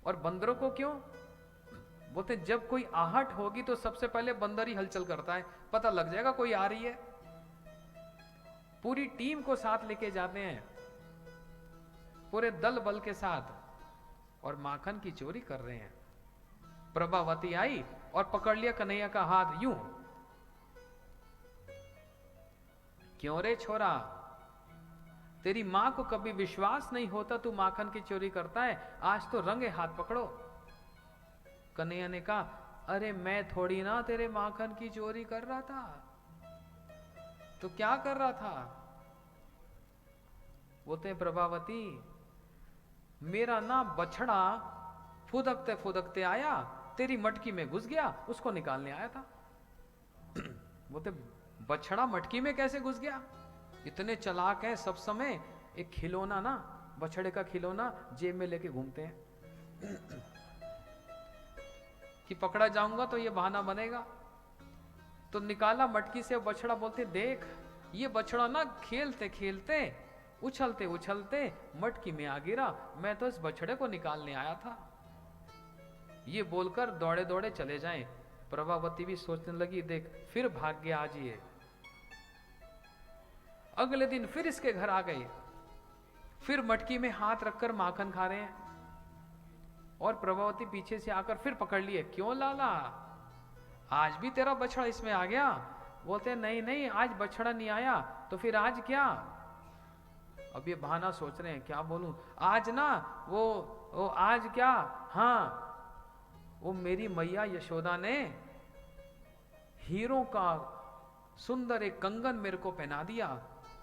[SPEAKER 2] और बंदरों को क्यों बोलते, जब कोई आहट होगी तो सबसे पहले बंदर ही हलचल करता है, पता लग जाएगा कोई आ रही है। पूरी टीम को साथ लेके जाते हैं, पूरे दल बल के साथ, और माखन की चोरी कर रहे हैं। प्रभावती आई और पकड़ लिया कन्हैया का हाथ यूं, क्यों रे छोरा, तेरी मां को कभी विश्वास नहीं होता तू माखन की चोरी करता है, आज तो रंगे हाथ पकड़ो। कन्हैया ने कहा अरे मैं थोड़ी ना तेरे माखन की चोरी कर रहा था, तो क्या कर रहा था? बोलते हैं प्रभावती मेरा ना बछड़ा फुदकते फुदकते आया, तेरी मटकी में घुस गया, उसको निकालने आया था। बोलते बछड़ा मटकी में कैसे घुस गया? इतने चालाक हैं, सब समय एक खिलौना ना, बछड़े का खिलौना जेब में लेके घूमते हैं कि पकड़ा जाऊंगा तो ये बहाना बनेगा। तो निकाला मटकी से बछड़ा, बोलते देख ये बछड़ा ना खेलते खेलते उछलते उछलते मटकी में आ गिरा, मैं तो इस बछड़े को निकालने आया था। ये बोलकर दौड़े दौड़े चले जाएं। प्रभावती भी सोचने लगी देख फिर भाग गया आज ये। अगले दिन फिर इसके घर आ गए, फिर मटकी में हाथ रखकर माखन खा रहे हैं, और प्रभावती पीछे से आकर फिर पकड़ लिए, क्यों लाला आज भी तेरा बछड़ा इसमें आ गया? बोलते नहीं नहीं आज बछड़ा नहीं आया, तो फिर आज क्या? अब ये बहाना सोच रहे हैं क्या बोलूं, आज ना वो आज क्या, हाँ वो मेरी मैया यशोदा ने हीरों का सुंदर एक कंगन मेरे को पहना दिया,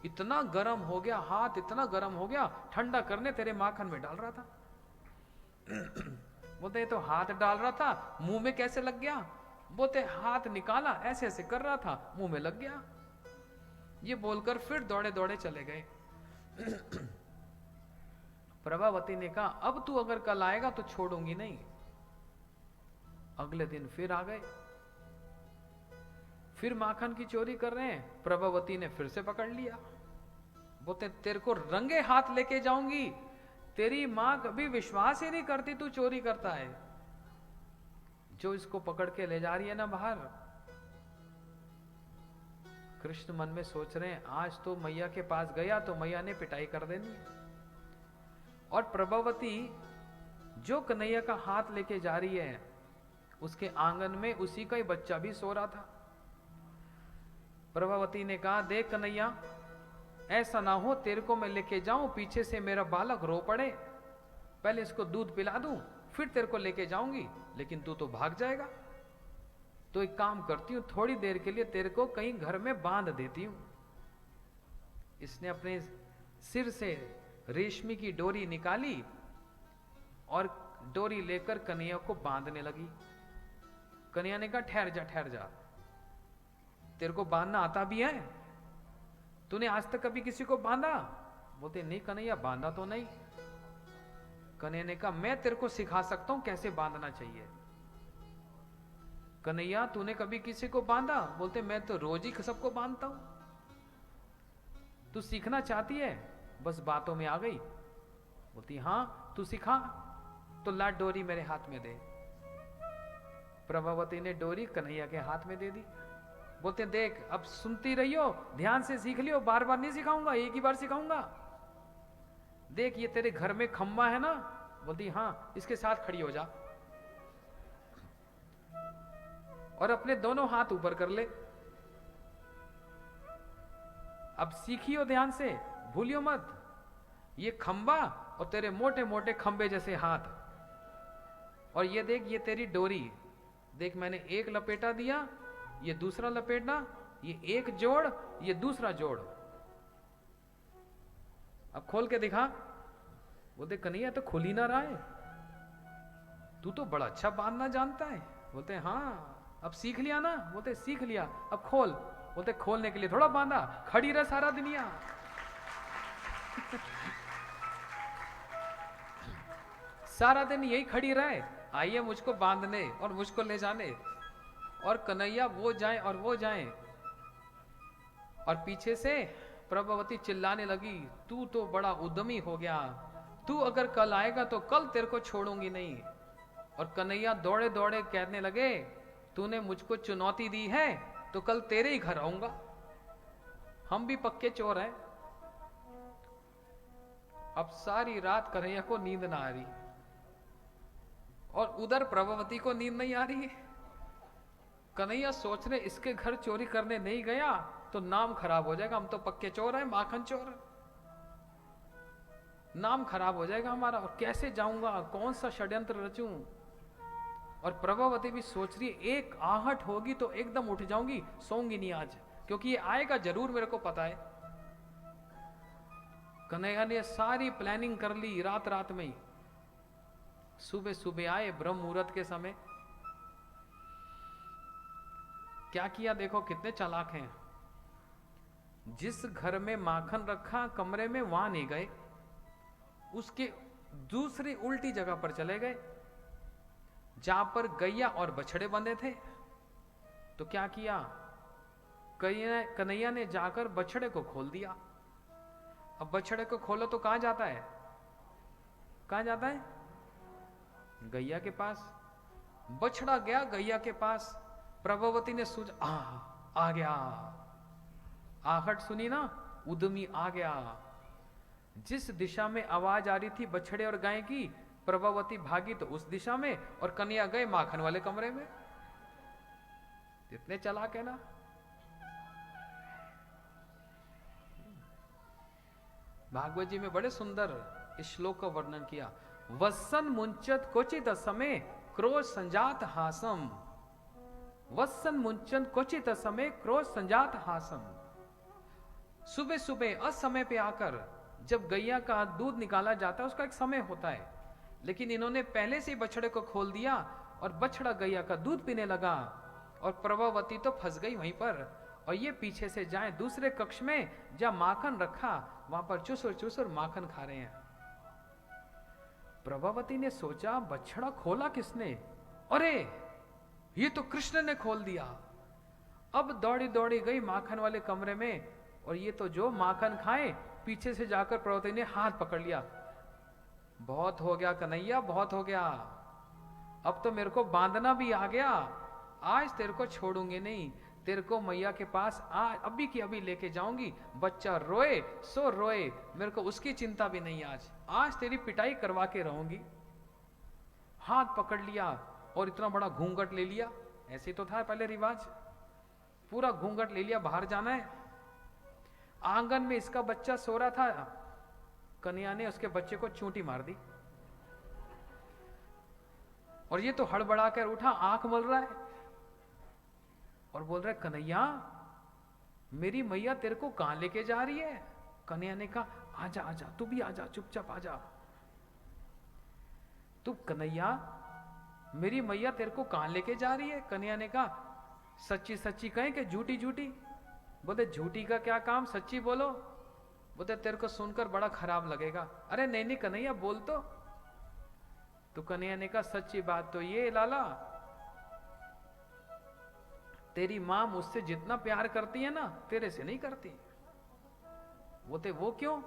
[SPEAKER 2] इतना गर्म हो गया हाथ, इतना गर्म हो गया, ठंडा करने तेरे माखन में डाल रहा था। बोलते ये तो हाथ डाल रहा था, मुंह में कैसे लग गया? बोलते हाथ निकाला, ऐसे ऐसे कर रहा था, मुंह में लग गया। ये बोलकर फिर दौड़े दौड़े चले गए। प्रभावती ने कहा अब तू अगर कल आएगा तो छोड़ूंगी नहीं। अगले दिन फिर आ गए, फिर माखन की चोरी कर रहे हैं। प्रभावती ने फिर से पकड़ लिया। बोलते तेरे को रंगे हाथ लेके जाऊंगी, तेरी मां कभी विश्वास ही नहीं करती तू चोरी करता है। जो इसको पकड़ के ले जा रही है ना बाहर, कृष्ण मन में सोच रहे हैं आज तो मैया के पास गया तो मैया ने पिटाई कर देनी। और प्रभावती जो कन्हैया का हाथ लेके जा रही है, उसके आंगन में उसी का ही बच्चा भी सो रहा था। प्रभावती ने कहा देख कन्हैया, ऐसा ना हो तेरे को मैं लेके जाऊं, पीछे से मेरा बालक रो पड़े, पहले इसको दूध पिला दूं, फिर तेरे को लेके जाऊंगी, लेकिन तू तो भाग जाएगा। तो एक काम करती हूं, थोड़ी देर के लिए तेरे को कहीं घर में बांध देती हूं। इसने अपने सिर से रेशमी की डोरी निकाली और डोरी लेकर कन्हैया को बांधने लगी। कन्हैया ने कहा ठहर जा ठहर जा, तेरे को बांधना आता भी है? तूने आज तक कभी किसी को बांधा? बोलते नहीं कन्हैया, बांधा तो नहीं। कन्हैया ने कहा मैं तेरे को सिखा सकता हूं कैसे बांधना चाहिए। कन्हैया तूने कभी किसी को बांधा? बोलते मैं तो रोज ही सबको बांधता हूं। तू सीखना चाहती है? बस बातों में आ गई। बोलती हां तू सिखा, तो ला डोरी मेरे हाथ में दे। प्रभावती ने डोरी कन्हैया के हाथ में दे दी। बोलते देख अब सुनती रहियो, ध्यान से सीख लियो, बार बार नहीं सिखाऊंगा, एक ही बार सिखाऊंगा। देख ये तेरे घर में खम्बा है ना? बोलती हां, इसके साथ खड़ी हो जा और अपने दोनों हाथ ऊपर कर ले। अब सीखियो ध्यान से, भूलियो मत, ये खंबा और तेरे मोटे मोटे खंबे जैसे हाथ, और ये देख ये तेरी डोरी, देख मैंने एक लपेटा दिया, ये दूसरा लपेटना, ये एक जोड़, ये दूसरा जोड़। अब खोल के दिखा। वो देख कन्हैया तो खुल ही ना रहा है, तू तो बड़ा अच्छा बांधना जानता है। बोलते हाँ अब सीख लिया ना? बोलते सीख लिया, अब खोल। बोलते खोलने के लिए थोड़ा बांधा, खड़ी रह सारा दुनिया। सारा दिन यही खड़ी रहे, आइए मुझको बांधने और मुझको ले जाने। और कन्हैया वो जाए और वो जाए। और पीछे से प्रभावती चिल्लाने लगी तू तो बड़ा उद्यमी हो गया, तू अगर कल आएगा तो कल तेरे को छोड़ूंगी नहीं। और कन्हैया दौड़े दौड़े कहने लगे तूने मुझको चुनौती दी है तो कल तेरे ही घर आऊंगा, हम भी पक्के चोर हैं। अब सारी रात कन्हैया को नींद ना आ रही और उधर प्रभावती को नींद नहीं आ रही। कन्हैया सोच रहे इसके घर चोरी करने नहीं गया तो नाम खराब हो जाएगा, हम तो पक्के चोर हैं, माखन चोर, नाम खराब हो जाएगा हमारा। और कैसे जाऊंगा, कौन सा षड्यंत्र रचूं। और प्रभावती भी सोच रही एक आहट होगी तो एकदम उठ जाऊंगी, सोऊंगी नहीं आज, क्योंकि ये आएगा जरूर, मेरे को पता है। कन्हैया ने सारी प्लानिंग कर ली रात रात में ही। सुबह सुबह आए ब्रह्म मुहूर्त के समय। क्या किया देखो कितने चालाक हैं। जिस घर में माखन रखा कमरे में वहां नहीं गए, उसके दूसरी उल्टी जगह पर चले गए जहां पर गैया और बछड़े बंधे थे। तो क्या किया, कन्हैया ने जाकर बछड़े को खोल दिया। अब बछड़े को खोलो तो कहां जाता है, कहां जाता है? गैया के पास। बछड़ा गया गैया के पास। प्रभावती ने सोचा आ गया, आहट सुनी ना, उद्यमी आ गया। जिस दिशा में आवाज आ रही थी बछड़े और गाय की, प्रभावती भागी तो उस दिशा में और कन्हैया गए माखन वाले कमरे में। इतने चालाक है ना। भागवत जी में बड़े सुंदर इस श्लोक का वर्णन किया। वत्सन मुंचत क्वचित समय क्रोध संजात हासम। वत्सन मुंचन क्वचित समय क्रोध संजात हासम। सुबह सुबह असमय पे आकर जब गैया का दूध निकाला जाता है उसका एक समय होता है, लेकिन इन्होंने पहले से ही बछड़े को खोल दिया और बछड़ा गैया का दूध पीने लगा और प्रभावती तो फंस गई वहीं पर। और ये पीछे से जाए दूसरे कक्ष में जहां माखन रखा, वहां पर चुसुर चुसुर माखन खा रहे हैं। प्रभावती ने सोचा बछड़ा खोला किसने? अरे ये तो कृष्ण ने खोल दिया। अब दौड़ी दौड़ी गई माखन वाले कमरे में, और ये तो जो माखन खाए, पीछे से जाकर प्रभावती ने हाथ पकड़ लिया। बहुत हो गया कन्हैया, बहुत हो गया, अब तो मेरे को बांधना भी आ गया, आज तेरे को छोड़ूंगी नहीं, तेरे को मैया के पास आज अभी की अभी लेके जाऊंगी। बच्चा रोए सो रोए, मेरे को उसकी चिंता भी नहीं, आज तेरी पिटाई करवा के रहूंगी। हाथ पकड़ लिया और इतना बड़ा घूंघट ले लिया। ऐसे तो था पहले रिवाज, पूरा घूंघट ले लिया, बाहर जाना है। आंगन में इसका बच्चा सो रहा था, कन्हैया ने उसके बच्चे को चूंटी मार दी और ये तो हड़बड़ा कर उठा, आंख मल रहा है और बोल रहा है कन्हैया मेरी मैया तेरे को कहां लेके जा रही है? कन्हैया ने कहा आजा आजा, तू भी आजा, चुपचाप आजा। तू कन्हैया मेरी मैया तेरे को कहां लेके जा रही है? कन्हैया ने कहा सच्ची सच्ची कहें कि झूठी झूठी? बोले झूठी का क्या काम, सच्ची बोलो। बोले तेरे को सुनकर बड़ा खराब लगेगा। अरे नहीं नहीं कन्हैया बोल तो कन्हैया ने कहा सच्ची बात तो ये लाला, तेरी मां मुझसे जितना प्यार करती है ना, तेरे से नहीं करती। बोलते वो क्यों?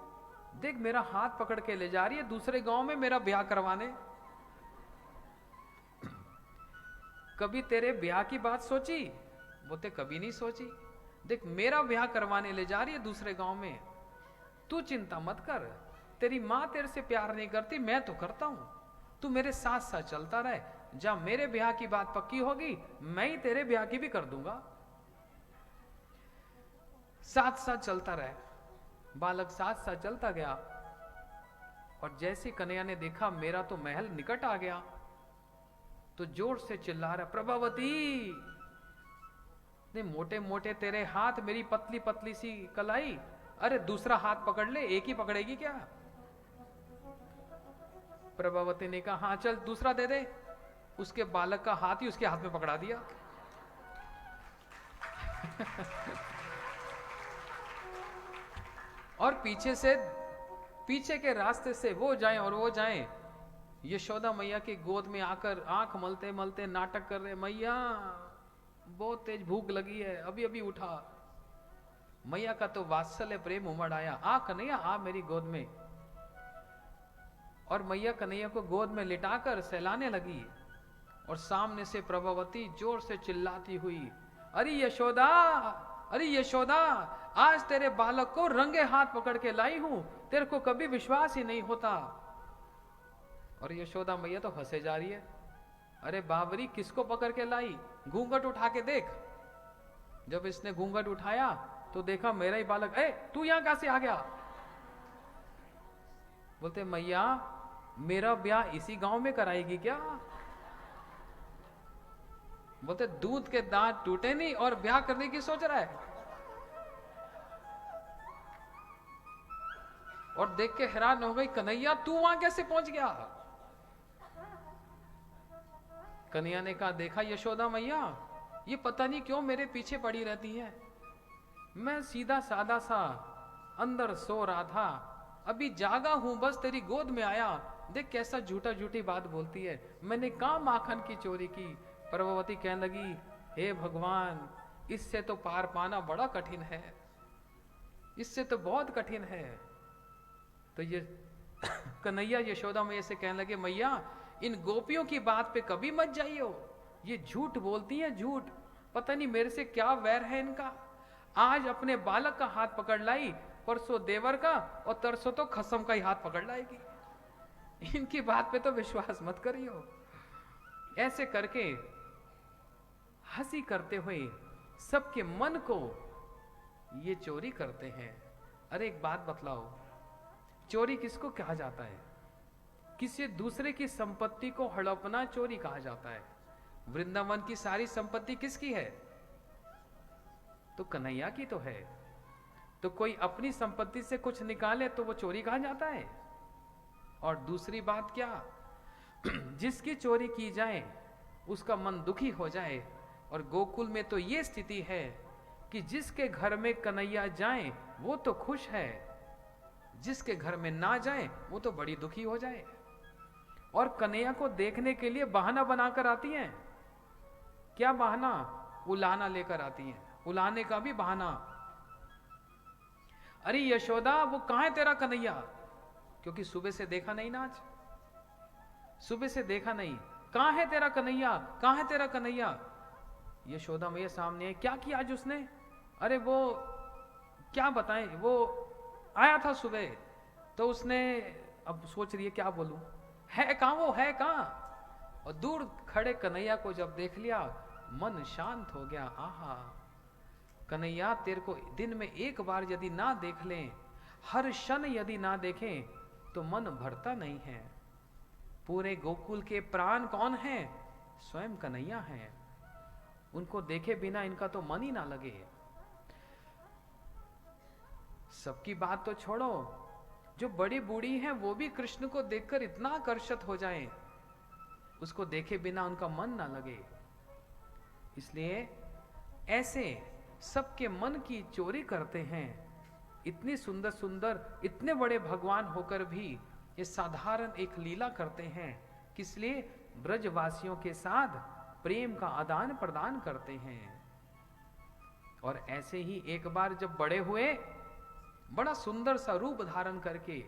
[SPEAKER 2] देख मेरा हाथ पकड़ के ले जा रही है दूसरे गांव में मेरा ब्याह करवाने। कभी तेरे ब्याह की बात सोची? बोलते कभी नहीं सोची। देख मेरा ब्याह करवाने ले जा रही है दूसरे गांव में, तू चिंता मत कर, तेरी मां तेरे से प्यार नहीं करती, मैं तो करता हूं, तू मेरे साथ साथ चलता रहे, जब मेरे ब्याह की बात पक्की होगी मैं ही तेरे ब्याह की भी कर दूंगा। साथ साथ चलता रहे, बालक साथ साथ चलता गया और जैसे कन्हैया ने देखा मेरा तो महल निकट आ गया, तो जोर से चिल्ला रहा प्रभावती, ने मोटे मोटे तेरे हाथ, मेरी पतली पतली सी कलाई, अरे दूसरा हाथ पकड़ ले, एक ही पकड़ेगी क्या? प्रभावती ने कहा हाँ चल दूसरा दे दे। उसके बालक का हाथ ही उसके हाथ में पकड़ा दिया। और पीछे के रास्ते से वो जाएं और वो जाएं, यशोदा मैया की गोद में आकर आंख मलते मलते नाटक कर रहे, मैया बहुत तेज भूख लगी है, अभी अभी उठा। मैया का तो वात्सल्य प्रेम उमड़ आया, आ कन्हैया आ मेरी गोद में। और मैया कन्हैया को गोद में लिटाकर सहलाने लगी और सामने से प्रभावती जोर से चिल्लाती हुई, अरे यशोदा, अरे यशोदा, आज तेरे बालक को रंगे हाथ पकड़ के लाई हूं, तेरे को कभी विश्वास ही नहीं होता। और यशोदा मैया तो हंसे जा रही है, अरे बाबरी किसको पकड़ के लाई? घूंघट उठा के देख। जब इसने घूंघट उठाया तो देखा मेरा ही बालक। ए तू यहां कहां से आ गया? बोलते मैया मेरा ब्याह इसी गांव में कराएगी क्या? बोलते दूध के दांत टूटे नहीं और ब्याह करने की सोच रहा है। और देख के हैरान हो गई, कन्हैया तू वहां कैसे पहुंच गया? कन्हैया ने कहा देखा यशोदा मैया, ये पता नहीं क्यों मेरे पीछे पड़ी रहती है, मैं सीधा सादा सा अंदर सो रहा था, अभी जागा हूं, बस तेरी गोद में आया, देख कैसा झूठा झूठी बात बोलती है, मैंने कहा माखन की चोरी की। प्रभावती कहने लगी हे भगवान, इससे तो पार पाना बड़ा कठिन है, इससे तो बहुत कठिन है। तो ये कन्हैया यशोदा मैया से कहने लगे मैया इन गोपियों की बात पे कभी मत जाइयो, ये झूठ बोलती हैं, झूठ, पता नहीं मेरे से क्या वैर है इनका। आज अपने बालक का हाथ पकड़ लाई, परसों देवर का और तरसों तो खसम का ही हाथ पकड़ लाएगी, इनकी बात पे तो विश्वास मत करियो। ऐसे करके हंसी करते हुए सबके मन को ये चोरी करते हैं। अरे एक बात बतलाओ, चोरी किसको कहा जाता है? किसी दूसरे की संपत्ति को हड़पना चोरी कहा जाता है। वृंदावन की सारी संपत्ति किसकी है? तो कन्हैया की तो है। तो कोई अपनी संपत्ति से कुछ निकाले तो वो चोरी कहा जाता है। और दूसरी बात क्या, जिसकी चोरी की जाए उसका मन दुखी हो जाए। और गोकुल में तो ये स्थिति है कि जिसके घर में कन्हैया जाए वो तो खुश है, जिसके घर में ना जाए वो तो बड़ी दुखी हो जाए। और कन्हैया को देखने के लिए बहाना बनाकर आती हैं। क्या बहाना? उलाना लेकर आती हैं, उलाने का भी बहाना। अरे यशोदा, वो कहां है तेरा कन्हैया? क्योंकि सुबह से देखा नहीं ना, आज सुबह से देखा नहीं। कहां है तेरा कन्हैया? कहां है तेरा कन्हैया? यशोदा मैया सामने है। क्या किया आज उसने? अरे वो क्या बताएं, वो आया था सुबह तो उसने, अब सोच रही है क्या बोलूं, है कहां वो, है कहां? और दूर खड़े कन्हैया को जब देख लिया मन शांत हो गया। आहा, कन्हैया तेरे को दिन में एक बार यदि ना देख लें, हर क्षण यदि ना देखें तो मन भरता नहीं है। पूरे गोकुल के प्राण कौन है? स्वयं कन्हैया हैं। उनको देखे बिना इनका तो मन ही ना लगे। सबकी बात तो छोड़ो, जो बड़ी बूढ़ी हैं वो भी कृष्ण को देखकर इतना आकर्षित हो जाएं, उसको देखे बिना उनका मन ना लगे। इसलिए ऐसे सबके मन की चोरी करते हैं। इतनी सुंदर सुंदर, इतने बड़े भगवान होकर भी ये साधारण एक लीला करते हैं। किस लिए? ब्रजवासियों के साथ प्रेम का आदान प्रदान करते हैं। और ऐसे ही एक बार जब बड़े हुए, बड़ा सुंदर सा रूप धारण करके,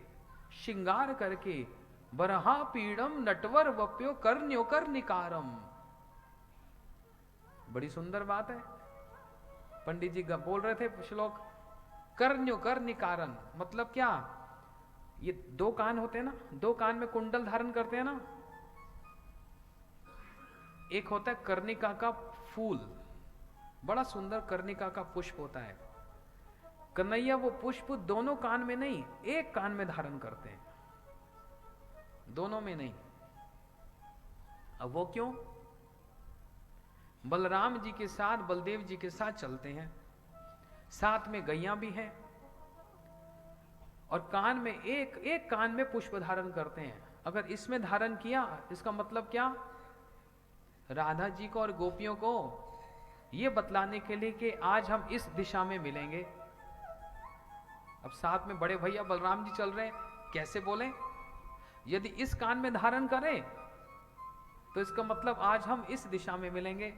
[SPEAKER 2] श्रृंगार करके, बरहा पीड़म नटवर वप्यो कर्ण्यो कर्णिकारम। बड़ी सुंदर बात है। पंडित जी बोल रहे थे श्लोक, कर्ण्यो कर्णिकारन मतलब क्या? ये दो कान होते हैं ना, दो कान में कुंडल धारण करते हैं ना। एक होता है कर्णिका का फूल, बड़ा सुंदर कर्णिका का पुष्प होता है। कन्हैया वो पुष्प दोनों कान में नहीं, एक कान में धारण करते हैं, दोनों में नहीं। अब वो क्यों? बलराम जी के साथ, बलदेव जी के साथ चलते हैं, साथ में गैया भी हैं, और कान में एक कान में पुष्प धारण करते हैं। अगर इसमें धारण किया, इसका मतलब क्या? राधा जी को और गोपियों को ये बतलाने के लिए कि आज हम इस दिशा में मिलेंगे। अब साथ में बड़े भैया बलराम जी चल रहे हैं, कैसे बोले? यदि इस कान में धारण करें तो इसका मतलब आज हम इस दिशा में मिलेंगे।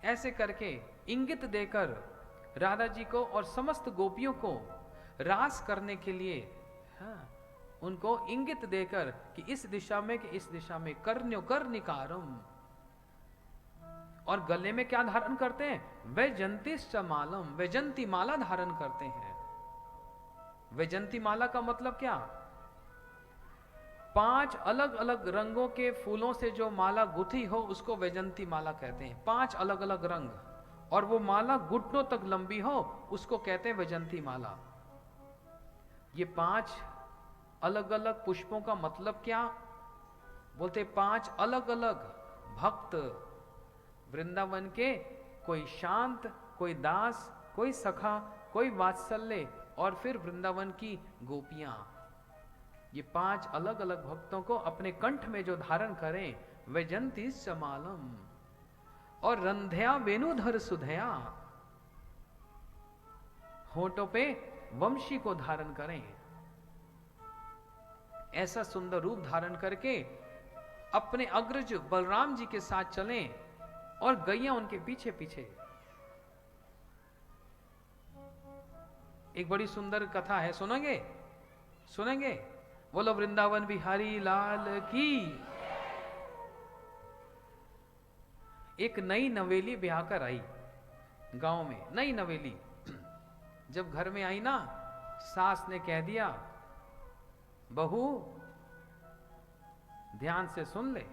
[SPEAKER 2] ऐसे करके इंगित देकर राधा जी को और समस्त गोपियों को रास करने के लिए, हाँ, उनको इंगित देकर कि इस दिशा में, कि इस दिशा में, कर्ण्यो कर्णिकारम। और गले में क्या धारण करते हैं? वैजंतीश्च मालम, वैजंती माला धारण करते हैं। वैजंती माला का मतलब क्या? 5 अलग अलग रंगों के फूलों से जो माला गुथी हो उसको वैजंती माला कहते हैं। 5 अलग अलग रंग, और वो माला घुटनों तक लंबी हो उसको कहते हैं वैजंती माला। ये 5 अलग अलग पुष्पों का मतलब क्या? बोलते 5 अलग अलग भक्त वृंदावन के, कोई शांत, कोई दास, कोई सखा, कोई वात्सल्य, और फिर वृंदावन की गोपियां। ये 5 अलग अलग भक्तों को अपने कंठ में जो धारण करें, वैजंती समालम। और रंध्या वेणुधर सुधया, होठों पे वंशी को धारण करें। ऐसा सुंदर रूप धारण करके अपने अग्रज बलराम जी के साथ चलें, और गैया उनके पीछे पीछे। एक बड़ी सुंदर कथा है, सुनेंगे? सुनेंगे? बोलो वृंदावन बिहारी लाल की। एक नई नवेली ब्याह कर आई गांव में, नई नवेली। जब घर में आई ना, सास ने कह दिया, बहू ध्यान से सुन ले,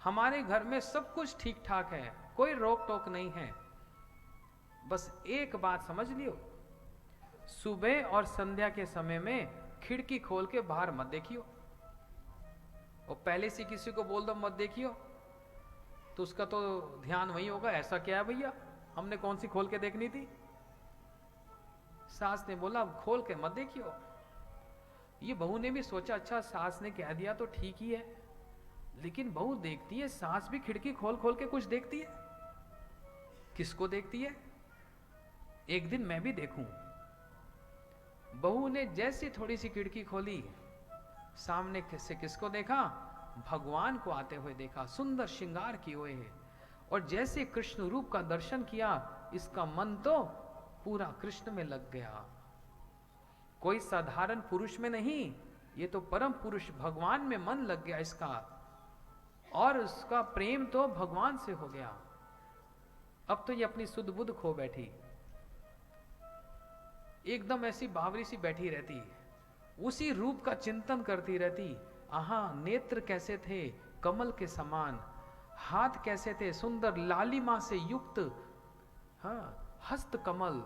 [SPEAKER 2] हमारे घर में सब कुछ ठीक ठाक है, कोई रोक टोक नहीं है, बस एक बात समझ लियो, सुबह और संध्या के समय में खिड़की खोल के बाहर मत देखियो। और पहले से किसी को बोल दो मत देखियो तो उसका तो ध्यान वही होगा, ऐसा क्या है भैया, हमने कौन सी खोल के देखनी थी। सास ने बोला अब खोल के मत देखियो। ये बहू ने भी सोचा अच्छा सास ने कह दिया तो ठीक ही है, लेकिन बहू देखती है सास भी खिड़की खोल खोल के कुछ देखती है। किसको देखती है? एक दिन मैं भी देखूं। बहू ने जैसी थोड़ी सी खिड़की खोली, सामने से किसको देखा? भगवान को आते हुए देखा, सुंदर श्रृंगार किए हुए है। और जैसे कृष्ण रूप का दर्शन किया, इसका मन तो पूरा कृष्ण में लग गया। कोई साधारण पुरुष में नहीं, ये तो परम पुरुष भगवान में मन लग गया इसका, और उसका प्रेम तो भगवान से हो गया। अब तो ये अपनी सुध बुध खो बैठी, एकदम ऐसी बावरी सी बैठी रहती, उसी रूप का चिंतन करती रहती। आहा, नेत्र कैसे थे कमल के समान, हाथ कैसे थे सुंदर लालिमा से युक्त, हाँ, हस्त कमल,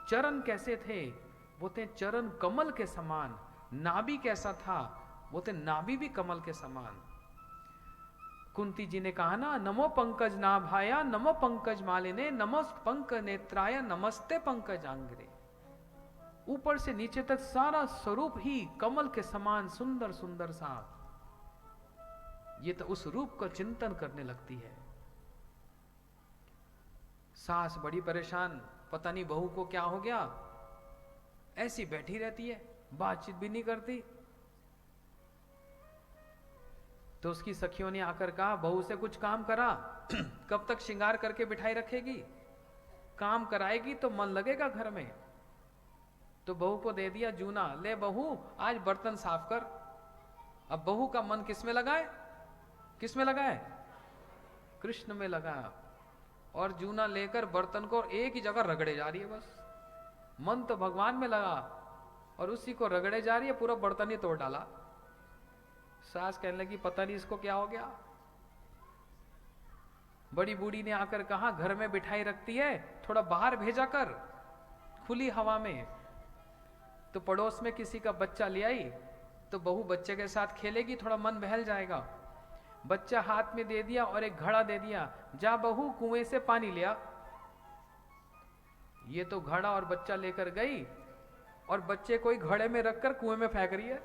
[SPEAKER 2] चरण कैसे थे, वो थे चरण कमल के समान, नाभि कैसा था, वो थे नाभि भी कमल के समान। कुंती जी ने कहा ना, नमो पंकज नाभाया, नमो पंकज मालिने, नमो पंक नेत्राय, नमस्ते पंकज आंग्रे। ऊपर से नीचे तक सारा स्वरूप ही कमल के समान सुंदर सुंदर सा। ये तो उस रूप का चिंतन करने लगती है। सास बड़ी परेशान, पता नहीं बहू को क्या हो गया, ऐसी बैठी रहती है, बातचीत भी नहीं करती। तो उसकी सखियों ने आकर कहा, बहू से कुछ काम करा, कब तक श्रृंगार करके बिठाई रखेगी, काम कराएगी तो मन लगेगा घर में। तो बहू को दे दिया जूना, ले बहू आज बर्तन साफ कर। अब बहू का मन किस में लगा है? किस में लगा है? कृष्ण में लगा। और जूना लेकर बर्तन को एक ही जगह रगड़े जा रही है, बस मन तो भगवान में लगा और उसी को रगड़े जा रही है, पूरा बर्तन ही तोड़ डाला। सास कहने लगी, पता नहीं इसको क्या हो गया। बड़ी बूढ़ी ने आकर कहा, घर में बिठाई रखती है, थोड़ा बाहर भेजा कर खुली हवा में। तो पड़ोस में किसी का बच्चा ले आई, तो बहू बच्चे के साथ खेलेगी, थोड़ा मन बहल जाएगा। बच्चा हाथ में दे दिया और एक घड़ा दे दिया, जा बहू कुएं से पानी लिया। ये तो घड़ा और बच्चा लेकर गई और बच्चे को घड़े में रखकर कुएं में फेंक रही है।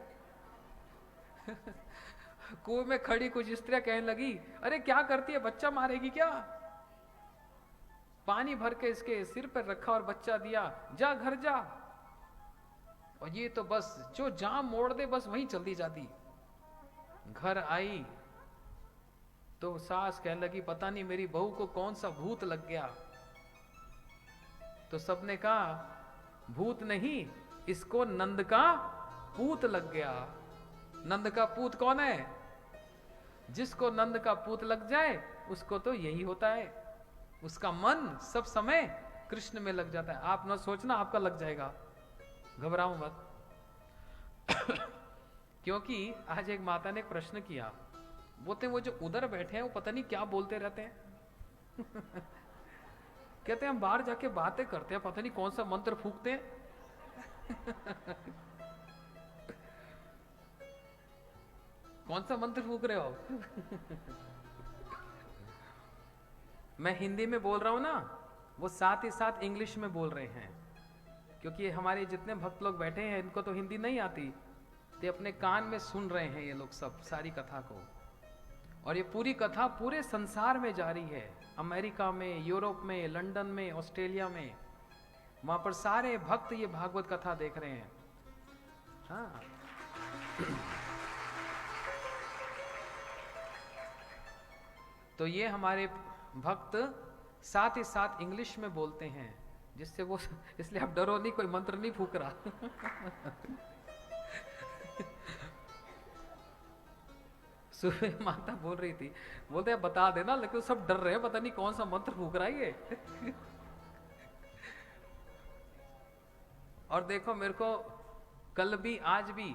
[SPEAKER 2] कुएं में खड़ी कुछ स्त्रियां कहने लगी, अरे क्या करती है, बच्चा मारेगी क्या? पानी भर के इसके सिर पर रखा और बच्चा दिया, जा घर जा। और ये तो बस जो जाम मोड़ दे बस वहीं चलती जाती। घर आई तो सास कहने लगी, पता नहीं मेरी बहू को कौन सा भूत लग गया। तो सबने कहा, भूत नहीं, इसको नंद का पूत लग गया। नंद का पूत कौन है? जिसको नंद का पूत लग जाए उसको तो यही होता है, उसका मन सब समय कृष्ण में लग जाता है। आप न सोचना आपका लग जाएगा, घबराओ मत। क्योंकि आज एक माता ने एक प्रश्न किया, बोलते वो जो उधर बैठे हैं वो पता नहीं क्या बोलते रहते हैं। कहते हैं हम बाहर जाके बातें करते हैं, पता नहीं कौन सा मंत्र फूंकते हैं। कौन सा मंत्र फूंक रहे हो? मैं हिंदी में बोल रहा हूं ना, वो साथ ही साथ इंग्लिश में बोल रहे हैं, क्योंकि हमारे जितने भक्त लोग बैठे हैं इनको तो हिंदी नहीं आती, तो अपने कान में सुन रहे हैं ये लोग सब सारी कथा को। और ये पूरी कथा पूरे संसार में जारी है, अमेरिका में, यूरोप में, लंदन में, ऑस्ट्रेलिया में, वहां पर सारे भक्त ये भागवत कथा देख रहे हैं। हाँ। तो ये हमारे भक्त साथ ही साथ इंग्लिश में बोलते हैं, जिससे वो, इसलिए आप डरो नहीं, कोई मंत्र नहीं फूक रहा। सुबह माता बोल रही थी, बोलते हैं बता देना, लेकिन सब डर रहे हैं, पता नहीं कौन सा मंत्र फूक रहा है ये। और देखो मेरे को कल भी आज भी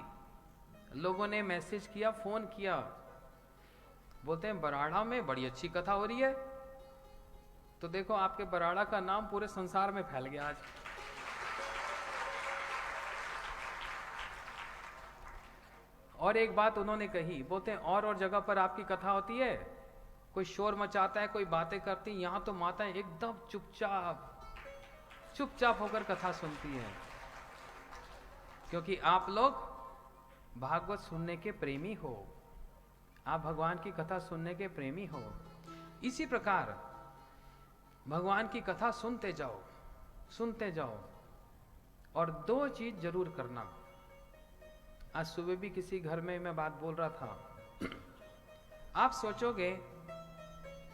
[SPEAKER 2] लोगों ने मैसेज किया, फोन किया, बोलते हैं बराड़ा में बड़ी अच्छी कथा हो रही है। तो देखो आपके बराड़ा का नाम पूरे संसार में फैल गया आज। और एक बात उन्होंने कही, बोलते हैं और जगह पर आपकी कथा होती है, कोई शोर मचाता है, कोई बातें करती, यहां तो माताएं एकदम चुपचाप होकर कथा सुनती है, क्योंकि आप लोग भागवत सुनने के प्रेमी हो, आप भगवान की कथा सुनने के प्रेमी हो, इसी प्रकार भगवान की कथा सुनते जाओ, सुनते जाओ। और दो चीज जरूर करना। आज सुबह भी किसी घर में मैं बात बोल रहा था, आप सोचोगे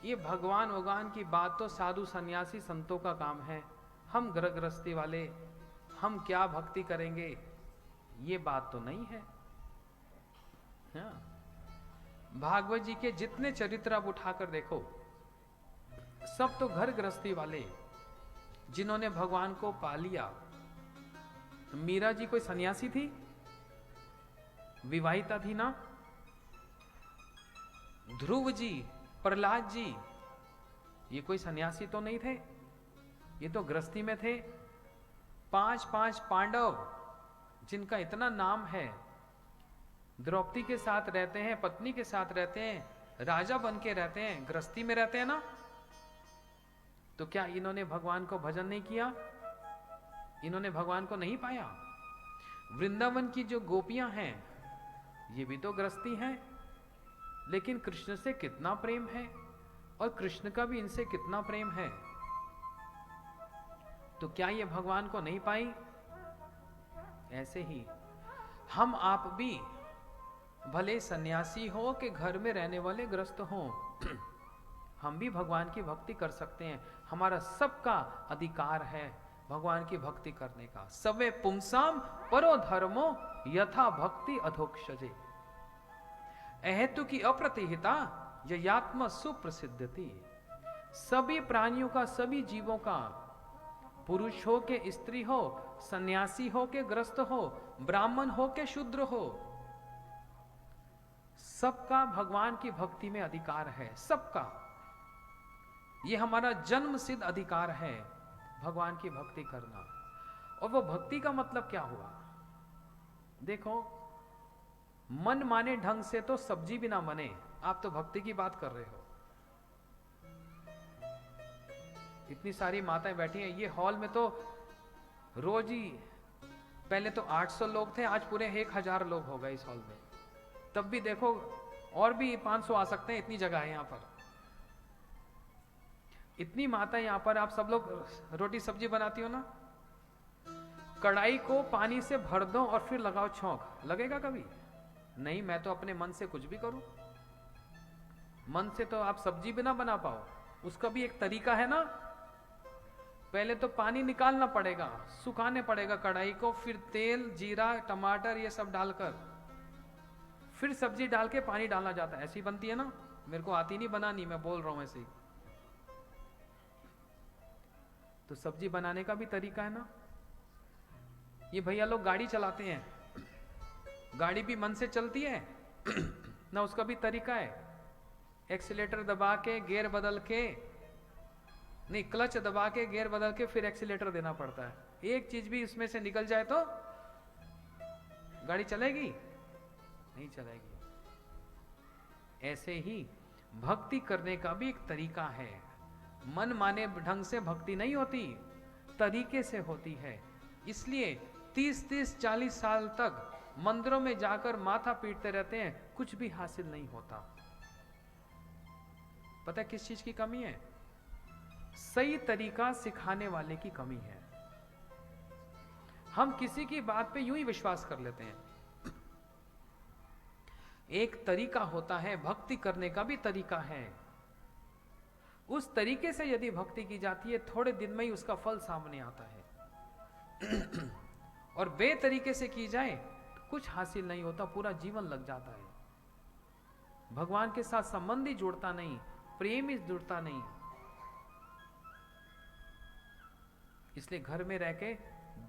[SPEAKER 2] ये भगवान भगवान की बात तो साधु सन्यासी संतों का काम है, हम ग्रह गृहस्थी वाले हम क्या भक्ति करेंगे, ये बात तो नहीं है। हाँ। भागवत जी के जितने चरित्र आप उठाकर देखो, सब तो घर गृहस्थी वाले जिन्होंने भगवान को पा लिया। मीरा जी कोई सन्यासी थी, विवाहिता थी ना। ध्रुव जी, प्रहलाद जी, ये कोई सन्यासी तो नहीं थे, ये तो गृहस्थी में थे। 5 पांडव जिनका इतना नाम है, द्रौपदी के साथ रहते हैं, पत्नी के साथ रहते हैं, राजा बन के रहते हैं, गृहस्थी में रहते हैं ना। तो क्या इन्होंने भगवान को भजन नहीं किया? इन्होंने भगवान को नहीं पाया? वृंदावन की जो गोपियां हैं, ये भी तो गृहस्थी हैं, लेकिन कृष्ण से कितना प्रेम है, और कृष्ण का भी इनसे कितना प्रेम है। तो क्या ये भगवान को नहीं पाई? ऐसे ही हम आप भी, भले सन्यासी हो कि घर में रहने वाले गृहस्थ हो, हम भी भगवान की भक्ति कर सकते हैं। हमारा सबका अधिकार है भगवान की भक्ति करने का। सवे पुंसाम परो धर्मो यथा भक्ति अधोक्षजे, अहेतु की अप्रतिहिता ययात्म सुप्रसिद्धति। सभी प्राणियों का, सभी जीवों का, पुरुष हो के स्त्री हो, सन्यासी हो के गृहस्थ हो, ब्राह्मण हो के शूद्र हो, सबका भगवान की भक्ति में अधिकार है, सबका। ये हमारा जन्म सिद्ध अधिकार है भगवान की भक्ति करना। और वो भक्ति का मतलब क्या हुआ? देखो, मन माने ढंग से तो सब्जी भी ना बने, आप तो भक्ति की बात कर रहे हो। इतनी सारी माताएं बैठी हैं ये हॉल में, तो रोज ही, पहले तो 800 लोग थे, आज पूरे 1000 लोग हो गए इस हॉल में। तब भी देखो और भी 500 आ सकते हैं, इतनी जगह है यहाँ पर। इतनी माता यहाँ पर, आप सब लोग रोटी सब्जी बनाती हो ना, कढ़ाई को पानी से भर दो और फिर लगाओ छौंक, लगेगा कभी? नहीं। मैं तो अपने मन से कुछ भी करूं, मन से तो आप सब्जी भी ना बना पाओ, उसका भी एक तरीका है ना। पहले तो पानी निकालना पड़ेगा, सुखाने पड़ेगा कढ़ाई को, फिर तेल, जीरा, टमाटर ये सब डालकर फिर सब्जी डाल के पानी डालना जाता है। ऐसी बनती है ना। मेरे को आती नहीं बनानी, मैं बोल रहा हूं ऐसे ही। तो सब्जी बनाने का भी तरीका है ना। ये भैया लोग गाड़ी चलाते हैं, गाड़ी भी मन से चलती है ना, उसका भी तरीका है। एक्सीलेटर दबा के, गियर बदल के, नहीं, क्लच दबा के गियर बदल के फिर एक्सीलेटर देना पड़ता है। एक चीज भी इसमें से निकल जाए तो गाड़ी चलेगी? नहीं चलेगी। ऐसे ही भक्ति करने का भी एक तरीका है। मन माने ढंग से भक्ति नहीं होती, तरीके से होती है। इसलिए 30-30, 40 साल तक मंदिरों में जाकर माथा पीटते रहते हैं, कुछ भी हासिल नहीं होता। पता है किस चीज की कमी है? सही तरीका सिखाने वाले की कमी है। हम किसी की बात पे यूं ही विश्वास कर लेते हैं। एक तरीका होता है, भक्ति करने का भी तरीका है। उस तरीके से यदि भक्ति की जाती है, थोड़े दिन में ही उसका फल सामने आता है। और बेतरीके से की जाए तो कुछ हासिल नहीं होता, पूरा जीवन लग जाता है। भगवान के साथ संबंध ही जुड़ता नहीं, प्रेम ही जुड़ता नहीं। इसलिए घर में रह के